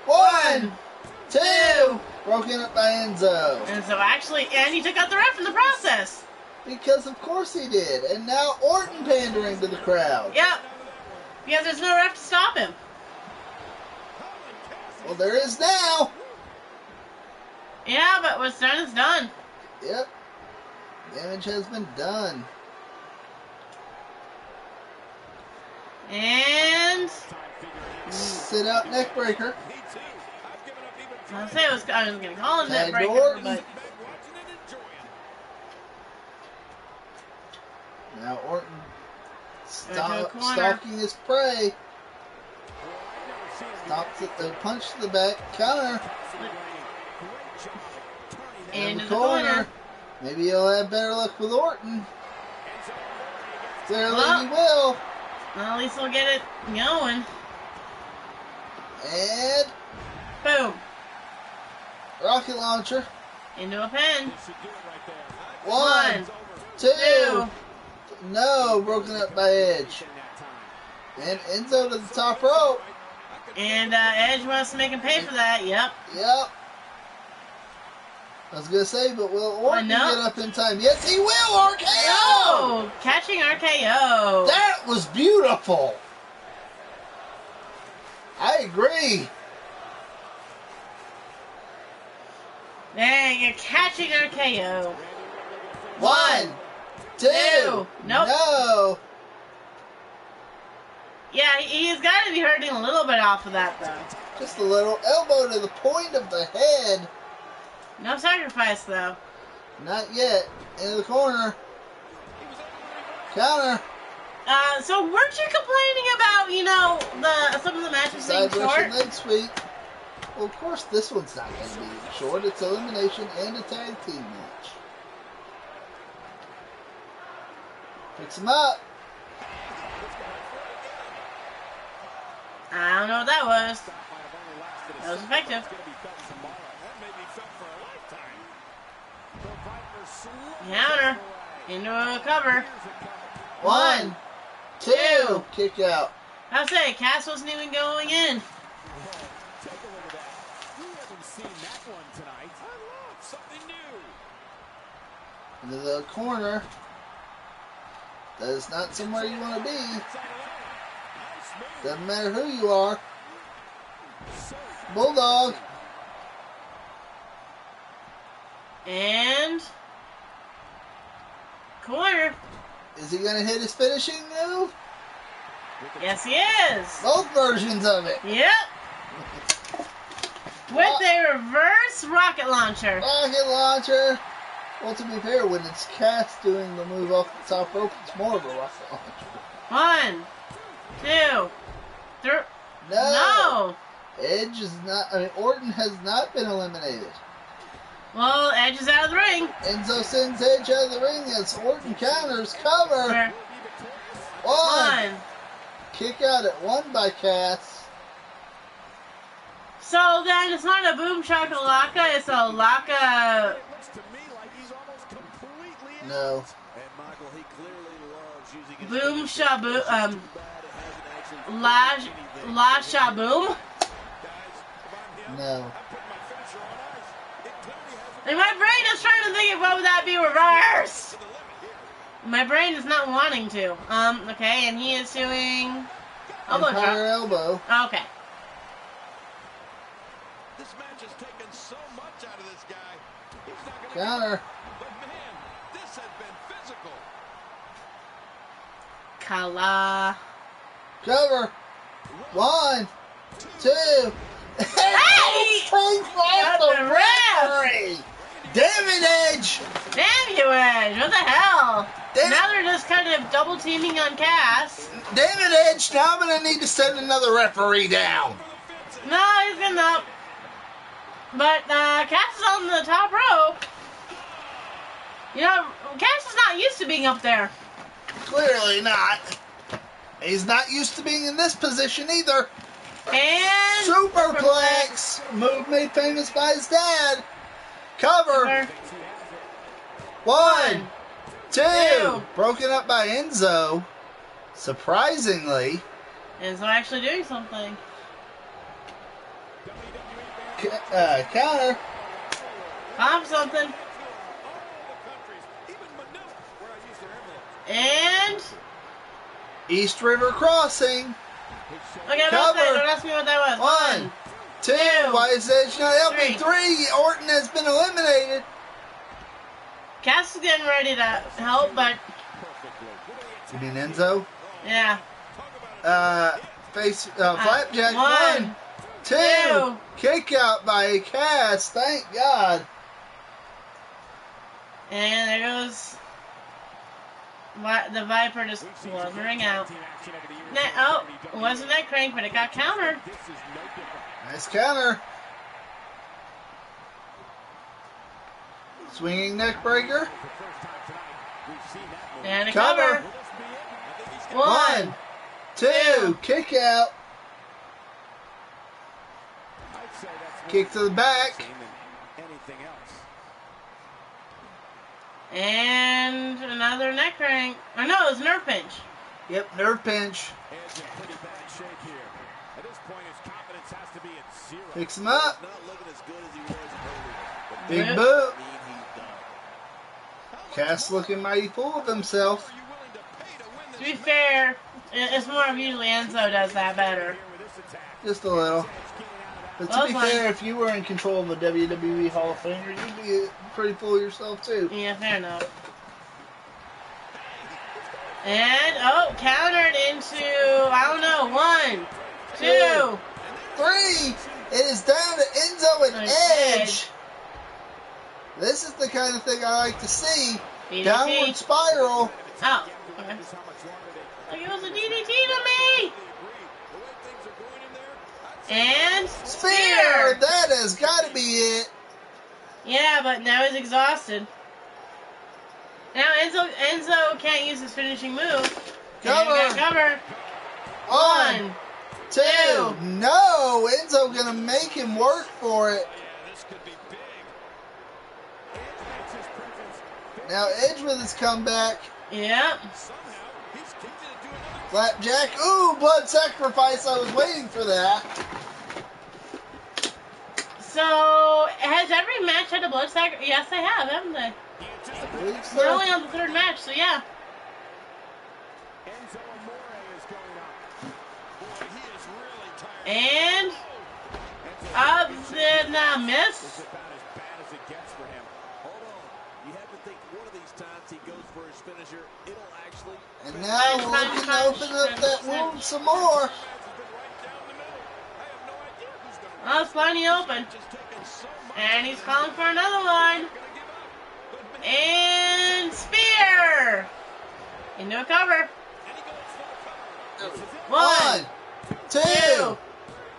1, 2. Broken up by Enzo. And so actually, and he took out the ref in the process. Because of course he did. And now Orton pandering to the crowd. Yep. Because there's no ref to stop him. Well, there is now. Yeah, but what's done is done. Yep. Damage has been done. And Sit out neck breaker. I was going to call him Tag that breaker, Orton. but Now Orton Into a corner. stalking his prey. Stops at the punch to the back. Counter. In into the corner. Maybe he'll have better luck with Orton. Clearly he will. Well, at least we'll get it going. And Boom. rocket launcher. Into a pin. One, two. No, broken up by Edge. And Enzo to the top rope. And Edge wants to make him pay for that. Yep. Yep. I was going to say, but will Orton get up in time? Yes, he will. RKO. Oh, catching RKO. That was beautiful. I agree. There, you're catching RKO. One, two. Nope. No. Yeah, he's got to be hurting a little bit off of that, though. Just a little elbow to the point of the head. No sacrifice, though. Not yet. In the corner. Counter. So weren't you complaining about, some of the matches being Side Russian short? leg sweep. Well, of course, this one's not going to be short. It's elimination and a tag team match. Picks him up. I don't know what that was. That was effective. Counter. Into a cover. One, two. Kick out. I was saying, Cass wasn't even going in. Into the corner. That is not somewhere you want to be. Doesn't matter who you are. Bulldog. And corner. Is he going to hit his finishing move? Yes, he is. Both versions of it. Yep. With a reverse rocket launcher. Rocket launcher. Well, to be fair, when it's Cass doing the move off the top rope, it's more of a rocket launcher. 1, 2, 3. No. Edge is not. Orton has not been eliminated. Well, Edge is out of the ring. Enzo sends Edge out of the ring as Orton counters. Cover. One. Kick out at 1 by Cass. So then it's not a boom shakalaka, it's a laka. No. Boom shabu. La shaboom. No. And my brain is trying to think of what would that be reversed. My brain is not wanting to. Okay, and he is doing elbow drop. Empire elbow. Okay. This match has taken so much out of this guy. He's not gonna Counter. But man, this has been physical. Kala. Cover. 1, 2. Hey! Got the referee. Damn it, Edge. Damn you, Edge. What the hell? Damn Now they're just kind of double teaming on Cass. Damn it, Edge. Now I'm going to need to send another referee down. No, he's getting up. But Cass is on the top rope. Cass is not used to being up there. Clearly not. He's not used to being in this position either. And Superplex. Move made famous by his dad. Cover. 1, 2. Broken up by Enzo. Surprisingly. Enzo actually doing something. Counter. Something. And East River Crossing. okay, Cover. don't ask me what that was. One, two. Why is Edge not helping? Three. Orton has been eliminated. Cass is getting ready to help, but You mean Enzo? yeah. Flapjack. One, two. Kick out by Cass. Thank God. And there goes the Viper just blundering out. It wasn't that crank, but it got countered. Nice counter. Swinging neck breaker. And a cover. One, two. Kick out. Kick to the back. And another neck crank. Oh no, it was nerve pinch. Yep, nerve pinch. Picks him up. Big boot. Cass looking mighty full of himself. To be fair, it's more of usually Enzo does that better. Just a little. But to be fair, if you were in control of a WWE Hall of Famer, you'd be pretty full of yourself too. Yeah, fair enough. And, countered into, I don't know, 1, 2, 3. It is down to Enzo and Edge. This is the kind of thing I like to see. DDT. Downward spiral. Oh, okay. Like it was a DDT to me. And spear. That has got to be it. Yeah, but now he's exhausted. Now Enzo can't use his finishing move. Cover. Cover. 1, 2. No, Enzo gonna make him work for it. Now Edge with his comeback. Yep. Flapjack. Ooh, blood sacrifice. I was waiting for that. So, has every match had a blood sacrifice? Yes, they have, haven't they? I believe so. We're only on the third match, so yeah. And up the miss. And now we're looking to open up that wound some more. Oh, it's finally open. And he's calling for another one. And spear. Into a cover. 1, 2,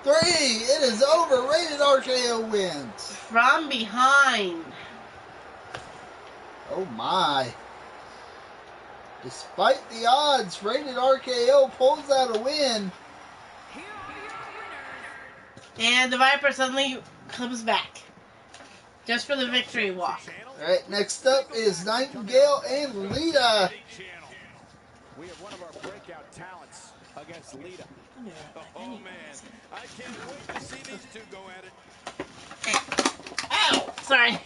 3. It is over. Rated RKO wins. From behind. Oh my. Despite the odds, Rated RKO pulls out a win. And the Viper suddenly comes back. Just for the victory walk. Alright, next up is Nightingale and Lita. We have one of our breakout talents against Lita. Oh man, I can't wait to see these two go at it. Ow! Sorry.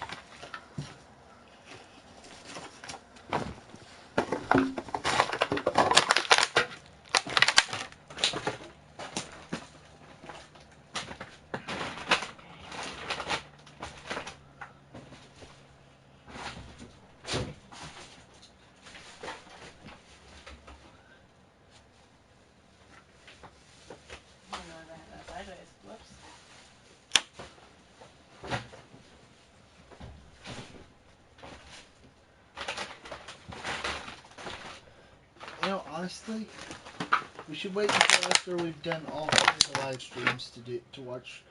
Honestly, we should wait until after we've done all of the live streams to watch.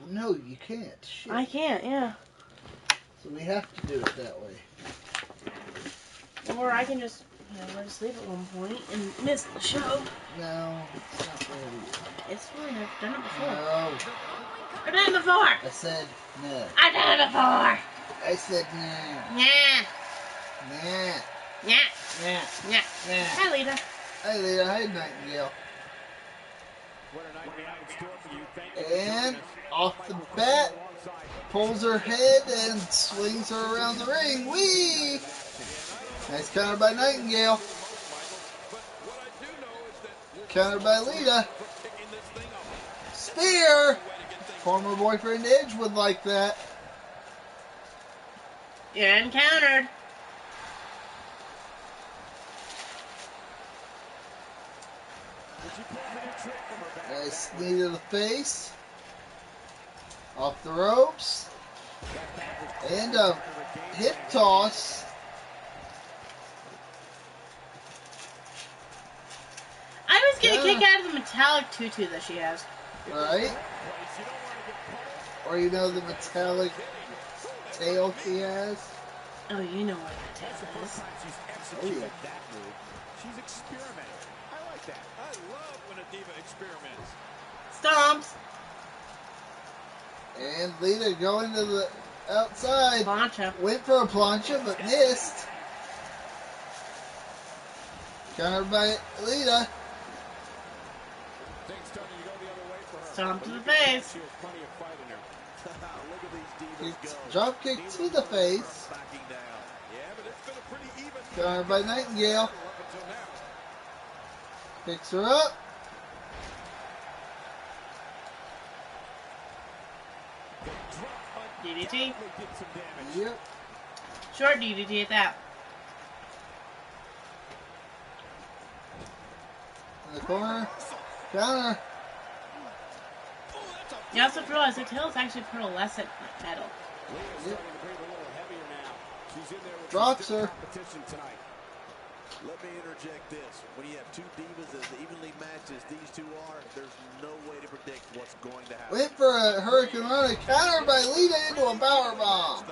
No, you can't. Shit. I can't, yeah. So we have to do it that way. Or I can just go to sleep at one point and miss the show. No, it's not ready. It's fine, I've done it before. No. I've done it before. I said no. I've done it before. I said no. Yeah. Nah. Yeah. Yeah. Yeah. Yeah. Hi, Lita. Hi, Lita. Hi, Nightingale. And off the bat, pulls her head and swings her around the ring. Whee! Nice counter by Nightingale. Counter by Lita. Spear. Former boyfriend Edge would like that. And countered. Nice knee to the face. Off the ropes. And a hip toss. I was getting a kick out of the metallic tutu that she has. Right? Or you know the metallic tail she has? Oh, you know what the tail is. Oh, yeah. She's experimenting. I like that. I love when a diva experiments. Stomps. And Lita going to the outside. Plancha. Went for a plancha, but missed. Countered by Lita. Stomp to the face. Drop kick to the face. Countered by Nightingale. Picks her up. DDT. Yep. Short DDT at that. In the corner. Counter. You also realize the tail is actually pearlescent metal. Yep. Drops her. Let me interject this. When you have two divas as evenly matched as these two are, there's no way to predict what's going to happen. Went for a Hurricane Rana. Countered by Lita into a powerbomb.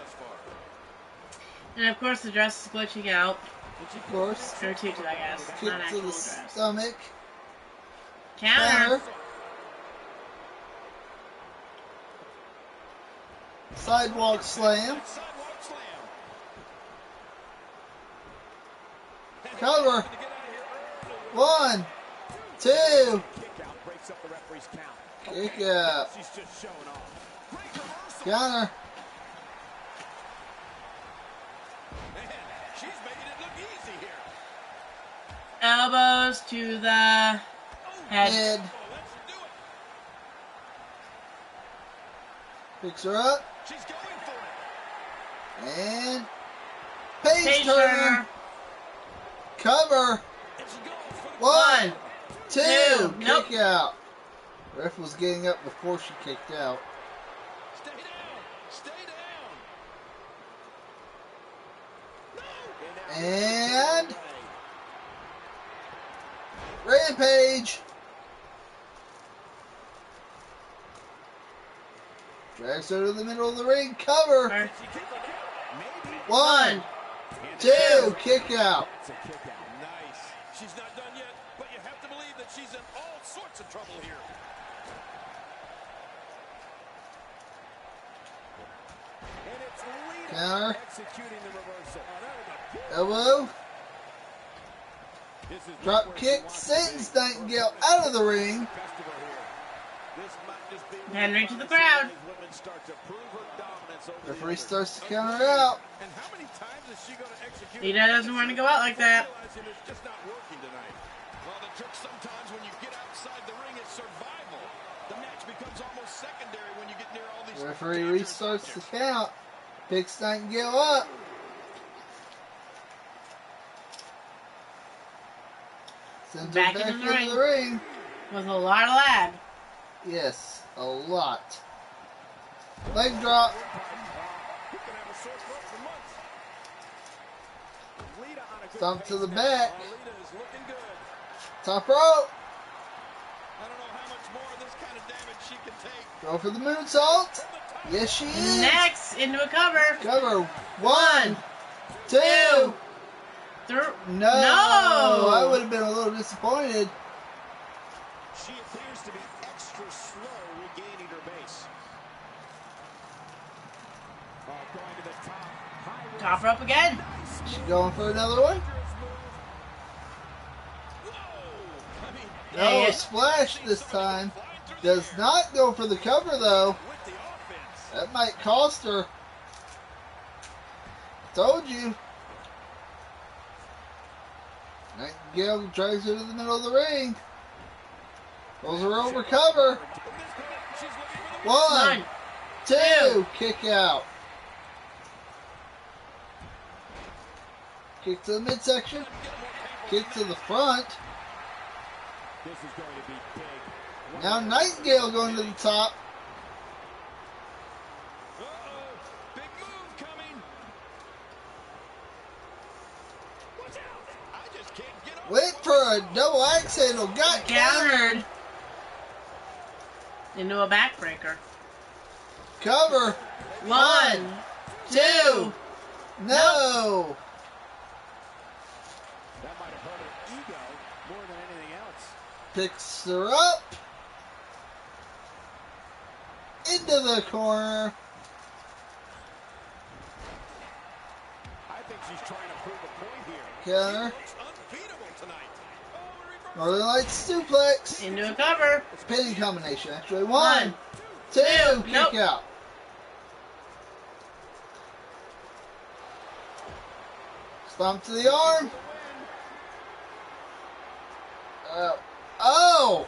And of course the dress is glitching out. Of course. Or tutu, I guess. Kick Not to actual the dress. stomach. Counter. Sidewalk slam. Cover. 1, 2. Kick out. Counter. Elbows to the head. Head. Picks her up. And page turner. Cover. 1, 2. Nope. Kick out. Ref was getting up before she kicked out. Stay down. Stay down. And Rampage. Drags her to the middle of the ring. Cover. 1, 2. Kick out. Nice. She's not done yet, but you have to believe that she's in all sorts of trouble here. And it's Lita Counter. executing the reversal. Elbow. Drop kick. Sends Nightingale out of the ring. Henry to the crowd. Referee starts to count her out. And how many times is she going to execute? Lita doesn't want to go out like that. It's just not working tonight. Well, the trick sometimes when you get outside the ring is survival. The match becomes almost secondary when you get near all these. Referee restarts the count. Picks Nightingale up. Sends her back into the ring. With a lot of lag. Yes, a lot. Leg drop. Stomp to the back. Top rope. I don't know how much more of this kind of damage she can take. Go for the moonsault. Yes, she is. Next, into a cover. Cover. 1, 2. 3. No. I would have been a little disappointed. She appears to be extra slow regaining her base. Going to the top. Top rope again. She's going for another one. No, splash this time. Does not go for the cover, though. That might cost her. Told you. Nightingale drives her to the middle of the ring. Pulls her over, cover. 1, 2, kick out. Kick to the midsection. Kick to the front. This is going to be big. Now Nightingale going to the top. Big move coming. Watch out. I just can't get up. Went for a double axe handle. Got countered. Into a backbreaker. Cover. 1, 2. No. That might have hurt her ego more than anything else. Picks her up. Into the corner. I think she's trying to prove a point here. Counter. She looks unbeatable tonight. Oh, Northern Lights suplex. Into a cover. It's a pinning combination, actually. 1, 2, kick Nope. out. Stomp to the arm. Oh!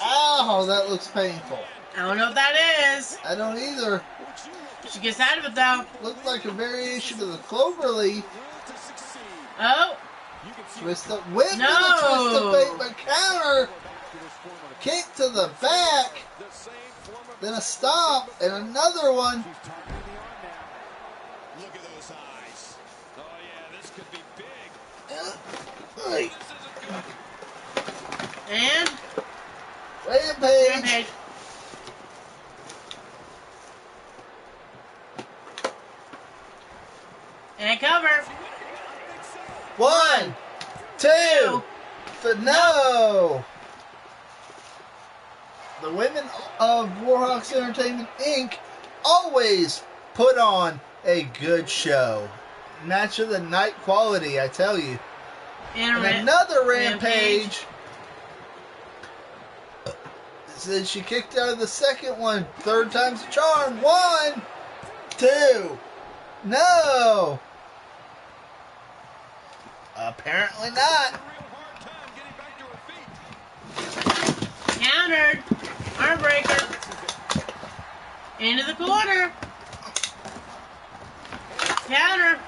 Ow, that looks painful. I don't know what that is. I don't either. She gets out of it though. Looked like a variation of the cloverleaf. Oh. Twist up, whip No. with a twist of fate, but counter. Kick to the back. Then a stomp and another one. look at those eyes. Oh, yeah, this could be big. Right. And Rampage. And cover. 1, 2, no. The women of Warhawks Entertainment Inc. always put on a good show. Match of the night quality, I tell you. And Another rampage. Said she kicked out of the second one. Third time's the charm. 1, 2, no. Apparently not. countered. Arm breaker. Into the corner. Counter.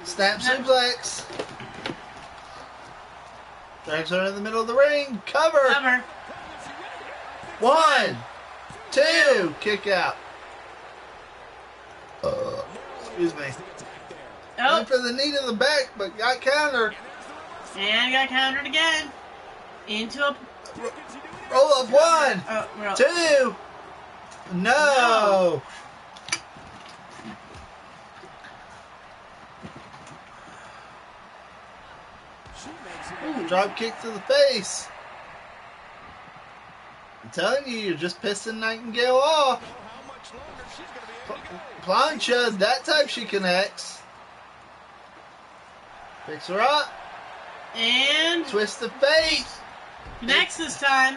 Snap suplex. Drags her in the middle of the ring. Cover. Cover. 1, 2, kick out. Excuse me. Oh, Went for the knee to the back, but got countered. and got countered again. Into a Roll up. 1, roll. 2, no. Ooh. Drop kick to the face. I'm telling you, you're just pissing Nightingale off. Plancha, that type she connects. Picks her up. And Twist of fate. connects this time.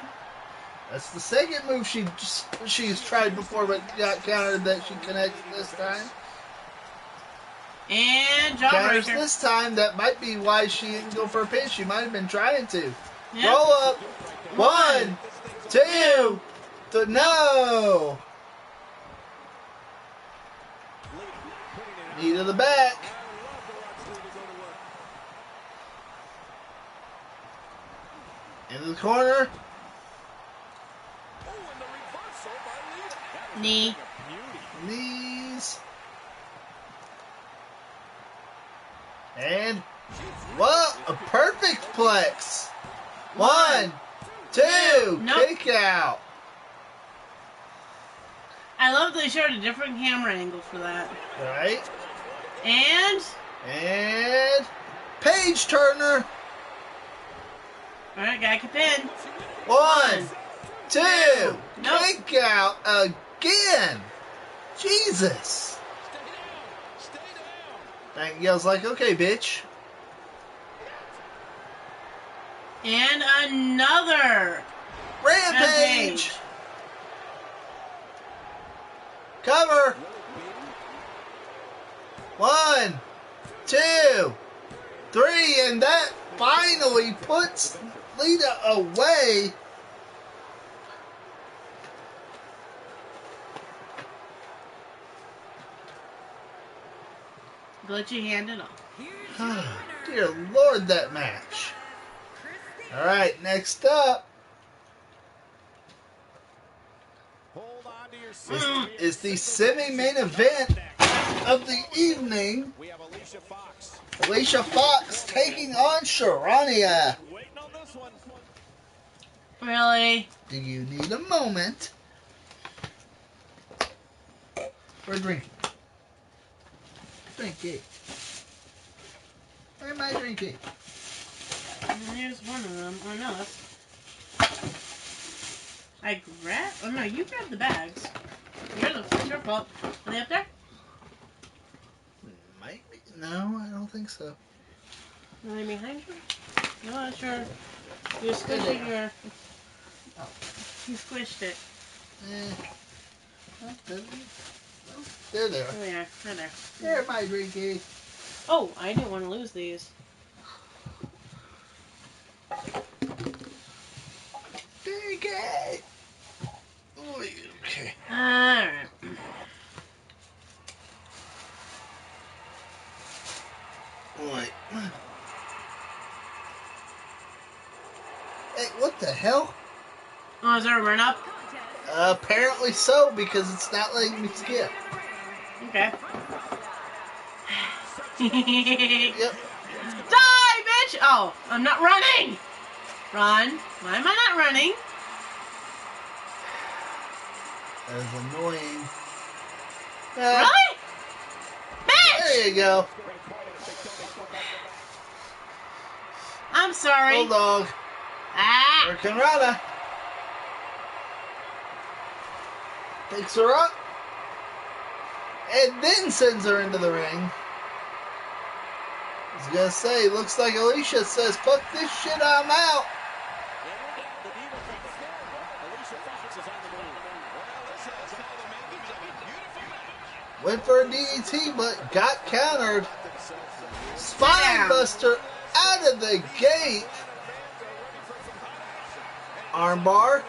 That's the second move she's tried before, but got countered that she connects this time. And Counters jawbreaker. this time. That might be why she didn't go for a pin. She might have been trying to. Yep. Roll up. 1, 2, no. Knee to the back. Into the corner. Knee. Knees. And what a perfect plex. 1, 2, Nope. kick out. I love they showed a different camera angle for that. Right. And Page Turner. alright, got a pin. 1, 2, Nope. kick out again. Jesus. Nightingale's like, okay, bitch. And another Rampage. Cover. 1, 2, 3, and that finally puts Lita away. Glitchy hand and all. Dear Lord, that match. Alright, next up is the semi-main event of the evening. We have Alicia Fox. Alicia Fox taking on Sharania. Waiting on this one. Really? Do you need a moment for a drink? Drinky. Where's my drinky? Here's one of them. Oh no, that's... I grab... Oh no, you grab the bags. It's your fault. Are they up there? Might be. No, I don't think so. Are they behind you? No, not sure. You're squishing your... Oh. You squished it. Oh, there they are. There they are. Right there. There, my drinky. Oh, I didn't want to lose these. Drinky! Okay. Alright. Wait. Hey, what the hell? Oh, is there a run up? Apparently so, because it's not letting me skip. Okay. Yep. Die, bitch! Oh, I'm not running! Run. Why am I not running? That is annoying. Really? Bitch! There you go. I'm sorry. Bulldog. Ah! Hurricane Rana. Picks her up. And then sends her into the ring. I was gonna say, looks like Alicia says, fuck this shit, I'm out. Went for a DDT, but got countered. Spine buster out of the gate. Armbar.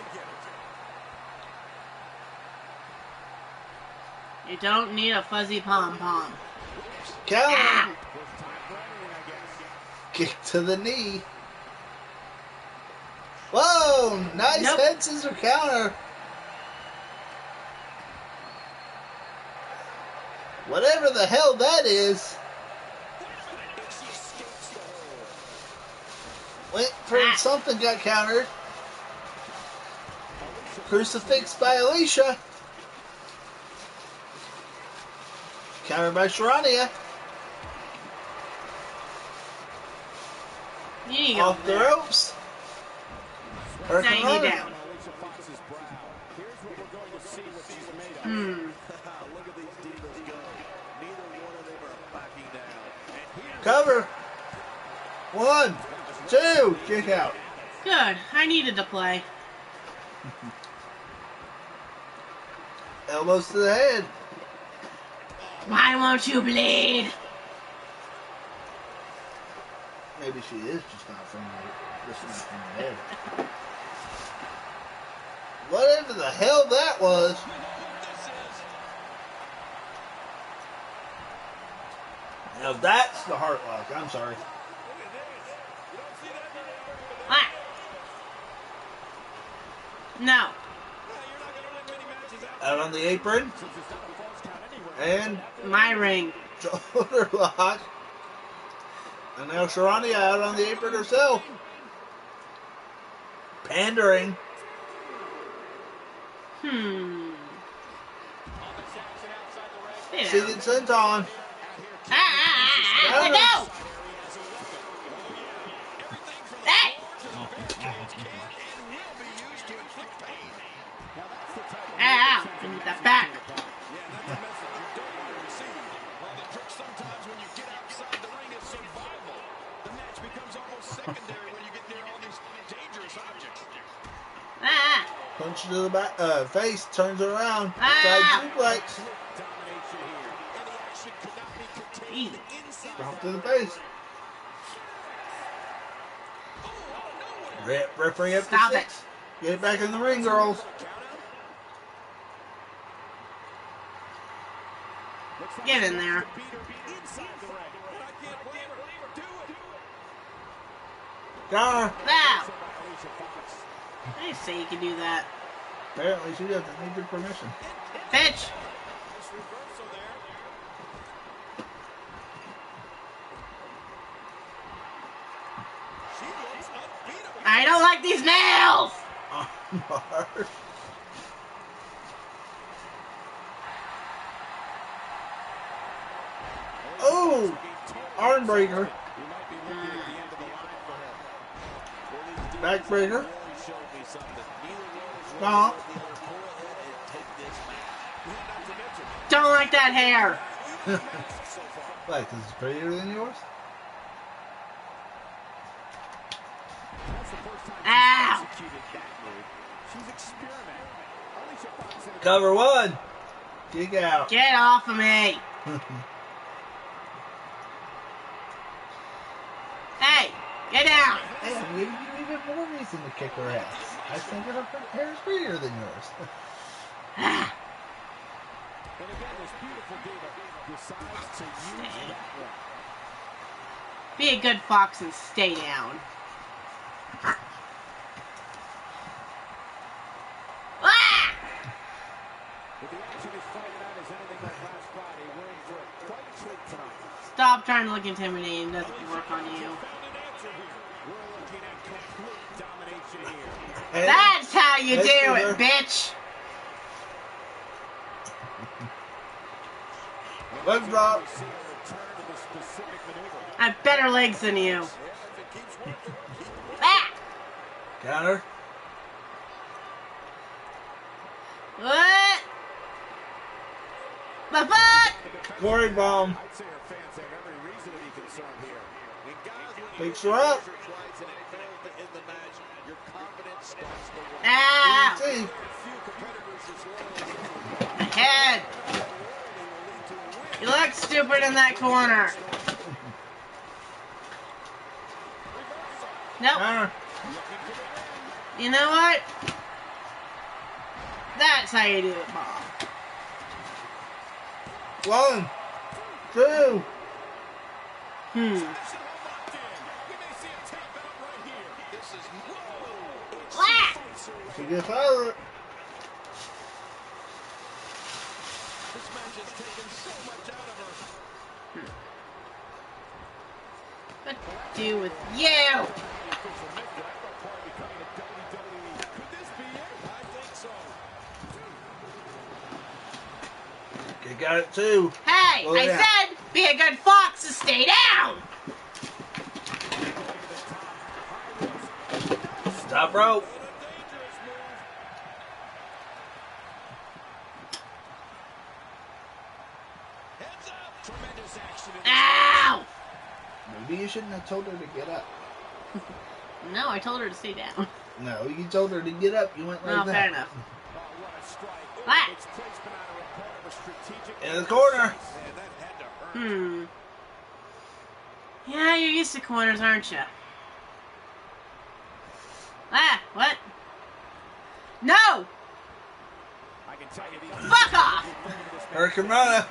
You don't need a fuzzy pom-pom. Counter. Ah! Kick to the knee. Whoa, nice Nope. head scissor counter. Whatever the hell that is. Went for something, got countered. Crucifix by Alicia. Countered by Sharania. You need to go Off the there. ropes. Hurricane Now you Rana. down. Look at these divas go. Neither one of them are backing down. Cover. 1, 2, kick out. Good. I needed to play. Elbows to the head. Why won't you bleed? Maybe she is just not from the head. Whatever the hell that was. Now that's the heart lock. I'm sorry. Ah. No. Out on the apron. And My ring. shoulder lock. And now Sharania out on the apron herself. Pandering. She gets sent on. No! Hey! Ow! I need that back. Ah! Punch to the back, face, turns around. Ah! Side suplex. Drop to the face. Referee up to 6. Get back in the ring, girls. Get in there. Got her. Now. I didn't say you could do that. Apparently she doesn't need your permission. Bitch. I don't like these nails. Oh, arm breaker. Backbreaker. Stomp. Don't like that hair. Like, is it prettier than yours? Ow. Cover 1. Kick out. Get off of me. Hey, get down. Hey, I'm giving you even more reason to kick her ass. I think her hair is prettier than yours. And again, this beautiful diva decides to use that one. Be a good fox and stay down. If the action is fighting out as anything like last Friday, we're in for a quite treat tonight. Stop trying to look intimidating. It doesn't work on you. We're looking at complete domination here. That's how you do it, bitch. Let's drop. I have better legs than you. Ah! Counter. What? My butt! Glory bomb. I'd say her fans have every reason to be concerned here. Picks her up. Ow! See. My head! You look stupid in that corner. Nope. Counter. You know what? That's how you do it, Bob. 1, 2. Ah! She gets out of it. This match has taken so much out of her. What to do with you? You got it too. Hey, Oh, I yeah. said be a good fox and stay down. Top rope. Ow! Maybe you shouldn't have told her to get up. No, I told her to stay down. No, you told her to get up. You went like No, that. fair enough. Ah! In the corner. Yeah, you're used to corners, aren't you? Ah, what? No! Fuck off! Hurricane Rana.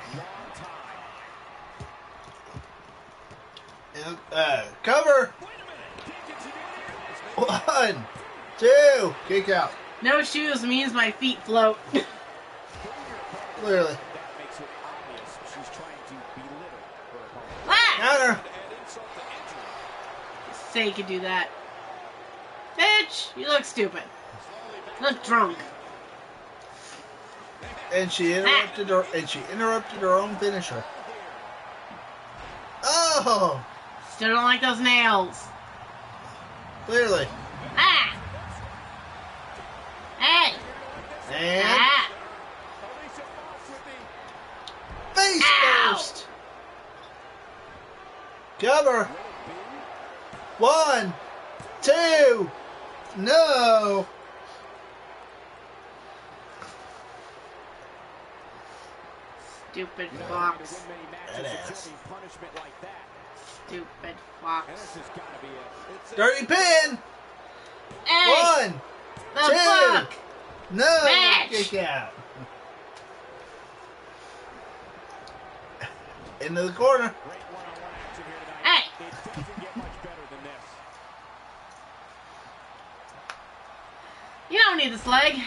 Cover. 1, 2. Kick out. No shoes means my feet float. Clearly. Ah! Counter. Say you could do that. Bitch, you look stupid. You look drunk. And she interrupted her. And she interrupted her own finisher. Oh, Still don't like those nails. clearly. Ah! Hey! And Ah! face Ow! first. Cover. 1, 2. No. Stupid fox. That ass. Stupid fox. And this has got to be it. Dirty pin. Hey! 1, The 2. fuck? No. Match. Kick out. Into the corner. Great one-on-one action here tonight. Hey! It doesn't get much better than this. You don't need this leg.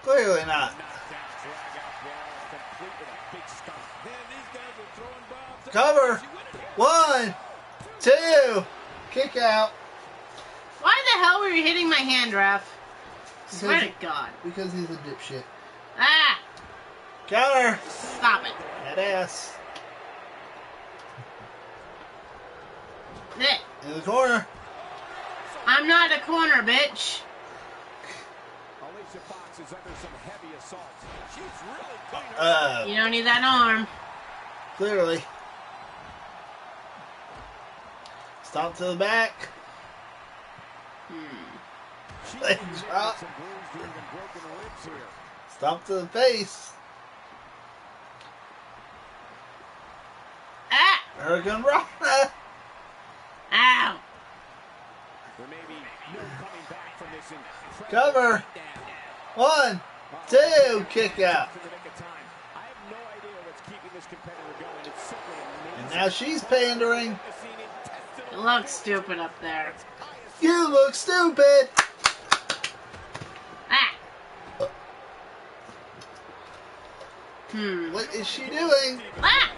Clearly not. Knockdown, drag-out brawl, complete with a big stomp. Man, these guys are throwing bombs. Cover. 1, 2. Kick out. Why the hell were you hitting my hand, ref? Swear to God. Because he's a dipshit. Ah! Counter. Stop it. That ass. Blech. In the corner. I'm not a corner, bitch. Alicia Fox is under some heavy assault. She's really putting her... You don't need that arm. Clearly. Stomp to the back. She's Leg got drop. some bruised or even broken ribs here. Stomp to the face. Ah! Hurricane Rana. Ow! There may be no coming back from this incredible Cover. beatdown. 1, 2. Kick out. To the nick of time. I have no idea what's keeping this competitor going. It's simply amazing. And now she's pandering. I've seen intestinal You look stupid up there. You look stupid. Ah! What is she doing? Ah!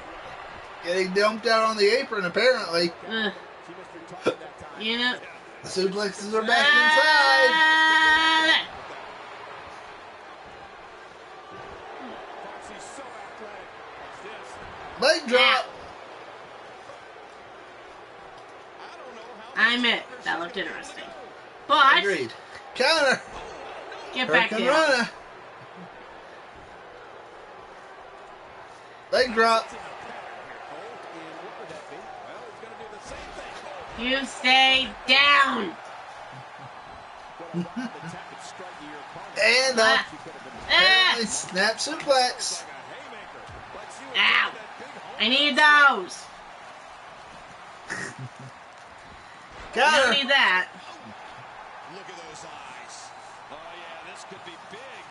Getting dumped out on the apron, apparently. Ugh. She missed her target that time. You know. The suplexes are back inside. Ah! Foxy's so athletic. Watch this. Leg drop. I don't know how I admit, that looked interesting. But, Agreed. Counter. get back Hurricane there. Rana. Leg drop. You stay down. And up. Ah! And snap suplex. Ow! I need those. You don't Counter. need that. Look at those eyes. Oh, yeah, this could be big.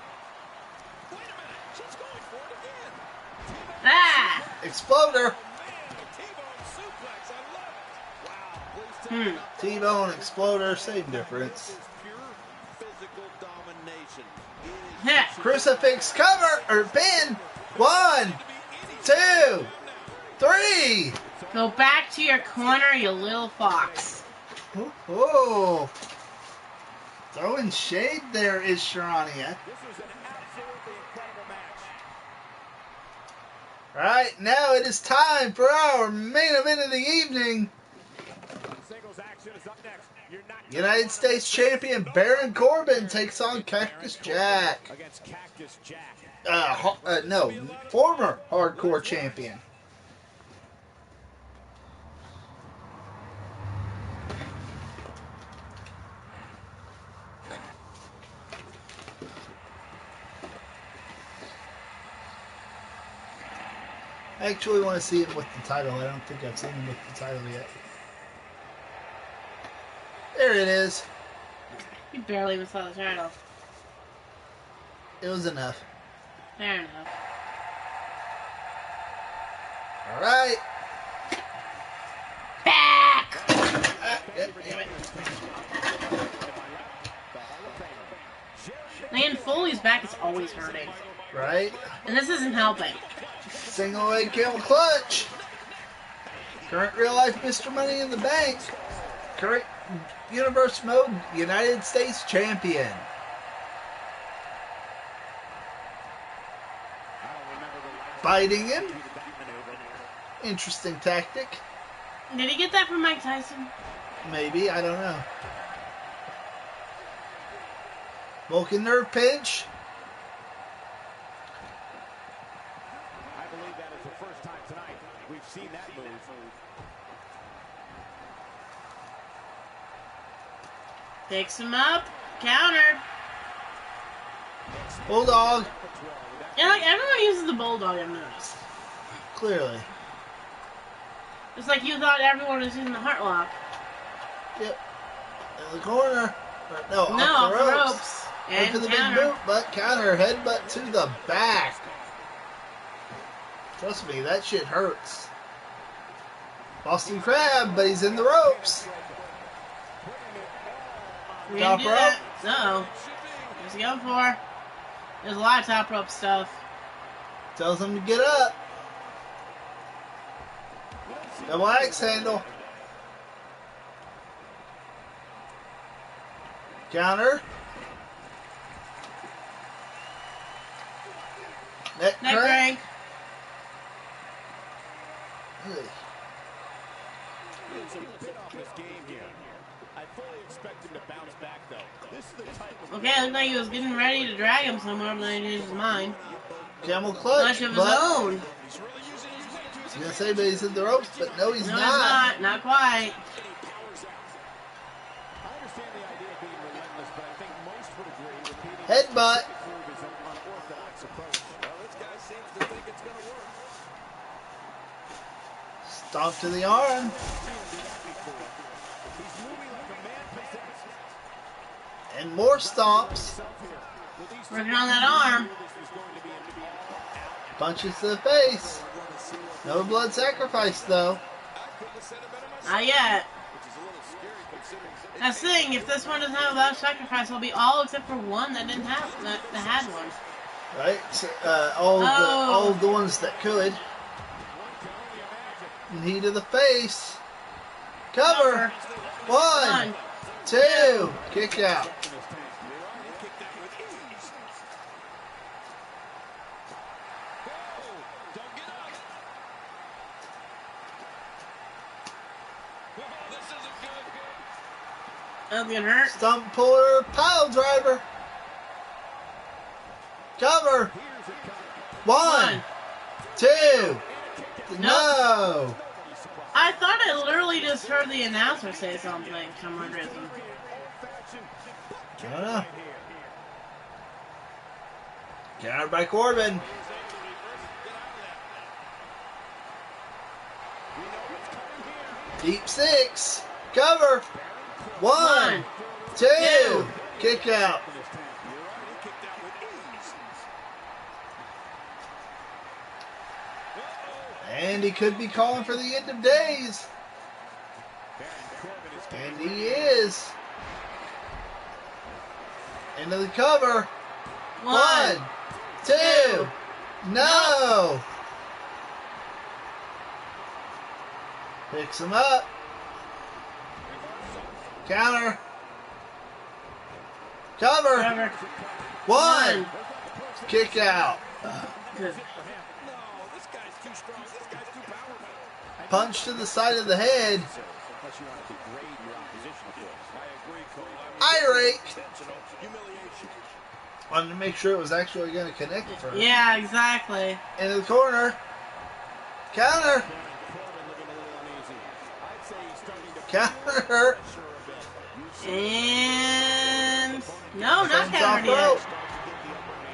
Wait a minute. She's going for it again. Ah! Exploder. Oh, man, a T-bone suplex. I love it. Wow. Please tell me T-bone exploder. Same difference. This is pure physical domination. Heh. Crucifix cover or pin. 1, 2, 3. Go back to your corner, you little fox. Oh. Throwing shade there is Sharania. This was an absolutely incredible match. Alright, now it is time for our main event of the evening. Singles action is up next. You're not United States Champion Baron Corbin takes on Cactus Jack. against Cactus Jack. No, former Hardcore Champion. I actually want to see him with the title. I don't think I've seen him with the title yet. There it is. You barely even saw the title. It was enough. Fair enough. Alright. Back! Man, Foley's back is always hurting. Right? And this isn't helping. Single leg camel clutch. Current real life Mr. Money in the Bank. Current Universe Mode United States Champion. Biting him. Interesting tactic. Did he get that from Mike Tyson? Maybe, I don't know. Vulcan nerve pinch. I believe that is the first time tonight we've seen that move. Picks him up. Countered. Bulldog. And like everyone uses the bulldog, I've noticed. Clearly. It's like you thought everyone was using the heart lock. Yep. In the corner. No, No, off the ropes. ropes. Went And for the counter. big boot, but counter. Headbutt to the back. Trust me, that shit hurts. Boston Crab, but he's in the ropes. We Top didn't do rope. that. Uh-oh. What's he going for? There's a lot of top rope stuff. Tells him to get up. Double axe handle. Counter. Neck Neck crank. crank. Ugh. It's a bit off his game here. I fully expect him to bounce back, though. This is the type of... Okay, it looked like he was getting ready to drag him somewhere, but then he changed his mind. Camel clutch. Clutch of his but own. He's really using his weight to his I was gonna say, but he's in the ropes, but no, he's No, not. it's not. Not quite. I understand the idea of being relentless, but I think most would agree repeating Headbutt. is an unorthodox approach. Well, this guy seems to think it's going to work. Stomp to the arm. He's moving like a man possessed. And more stomps. Working on that arm. Punches to the face. No blood sacrifice, though. Not yet. That's the thing, if this one doesn't have a blood sacrifice, it'll be all except for one that didn't have that had one. Right? So, all the ones that could. Knee to the face. Cover. One, two. Kick out. That'll get hurt. Stump puller, pile driver. Cover. One, two. No. I thought I literally just heard the announcer say something for some reason. I don't know. Countered by Corbin. Deep six. Cover. One, two. Kick out. And he could be calling for the end of days. And he is. Into the cover. One, two. No. Picks him up. Counter. Cover. One. Kick out. Good. Punch to the side of the head. Irate. Wanted to make sure it was actually going to connect first. Yeah, exactly. Into the corner. Counter. Counter. And no, not Comes off countered yet. rope.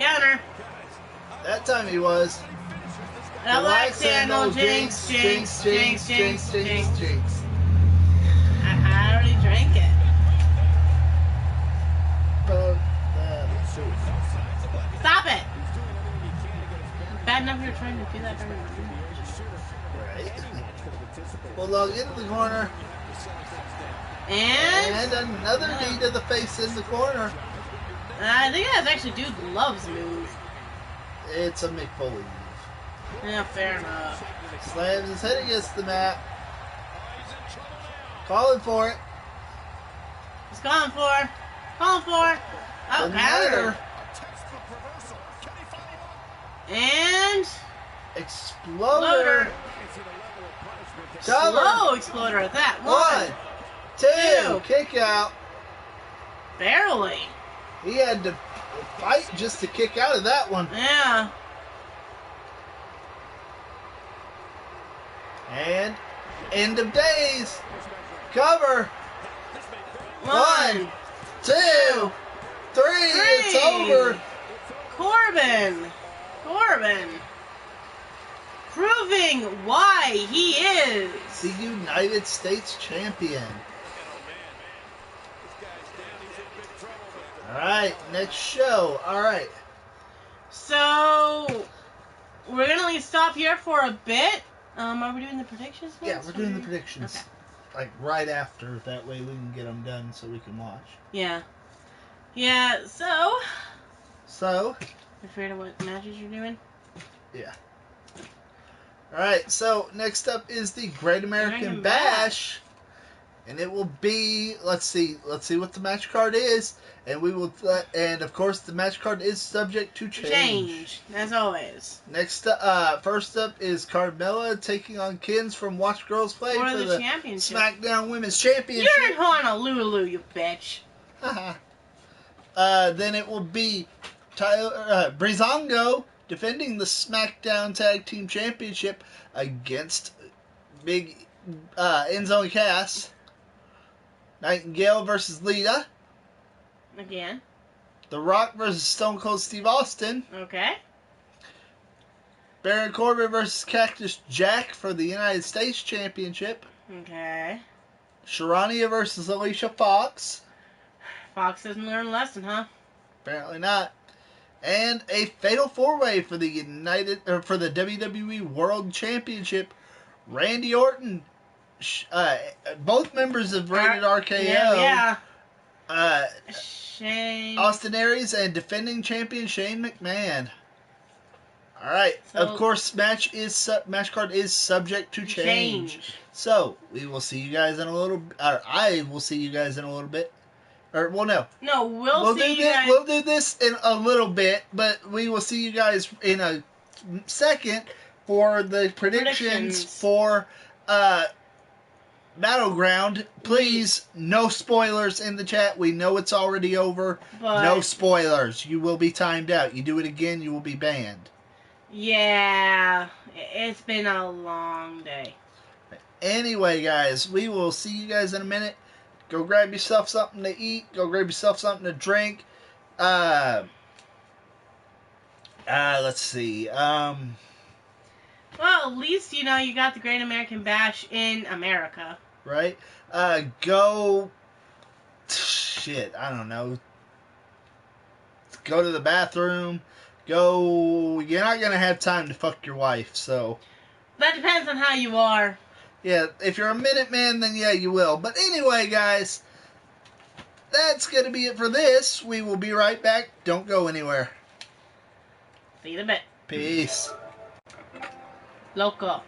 Counter. That time he was. Alex handle, jinx. I already drank it. Stop it! Bad enough you're trying to do that during the Right. Bulldog into the corner. And another knee to the face in the corner. I think that's actually Dude Love's move. It's a Mick Foley move. Yeah, fair enough. Slams his head against the mat. Calling for it. He's calling for. Oh, counter. And Exploder. slow exploder at that. One, two. Kick out. Barely. He had to fight just to kick out of that one. Yeah. And end of days. Cover. One, two, three. It's over. Corbin. proving why he is the United States champion. Alright, next show. Alright. So, we're going to stop here for a bit. Are we doing the predictions next? Yeah, we're doing the predictions. Okay. Like, right after. That way we can get them done so we can watch. Yeah. Yeah, so... So... You afraid of what matches you're doing? Yeah. Alright, so next up is the Great American Bash. And it will be, let's see what the match card is. And we will, and of course the match card is subject to change. As always. Next, first up is Carmella taking on Kins from Watch Girls Play for the championship. SmackDown Women's Championship. You're in Honolulu, you bitch. Then it will be Breezango defending the SmackDown Tag Team Championship against Big Enzo and Cass. Nightingale versus Lita. Again. The Rock versus Stone Cold Steve Austin. Okay. Baron Corbin versus Cactus Jack for the United States Championship. Okay. Sharania versus Alicia Fox. Fox doesn't learn a lesson, huh? Apparently not. And a fatal four-way for the for the WWE World Championship. Randy Orton, both members of Rated RKO. Yeah. Shane. Austin Aries and defending champion Shane McMahon. All right. So, of course, match card is subject to change. So we will see you guys in a little. I will see you guys in a little bit. Or well, no. No, we'll see you guys. We'll do this in a little bit, but we will see you guys in a second for the predictions. For Battleground. Please, no spoilers in the chat. We know it's already over. But no spoilers. You will be timed out. You do it again, you will be banned. Yeah, it's been a long day. Anyway, guys, we will see you guys in a minute. Go grab yourself something to eat. Go grab yourself something to drink. Let's see. Well, at least, you know, you got the Great American Bash in America. Right? Go... Shit, I don't know. Go to the bathroom. Go... You're not going to have time to fuck your wife, so... That depends on how you are. Yeah, if you're a Minute Man, then yeah, you will. But anyway, guys, that's going to be it for this. We will be right back. Don't go anywhere. See you in a bit. Peace. Loco.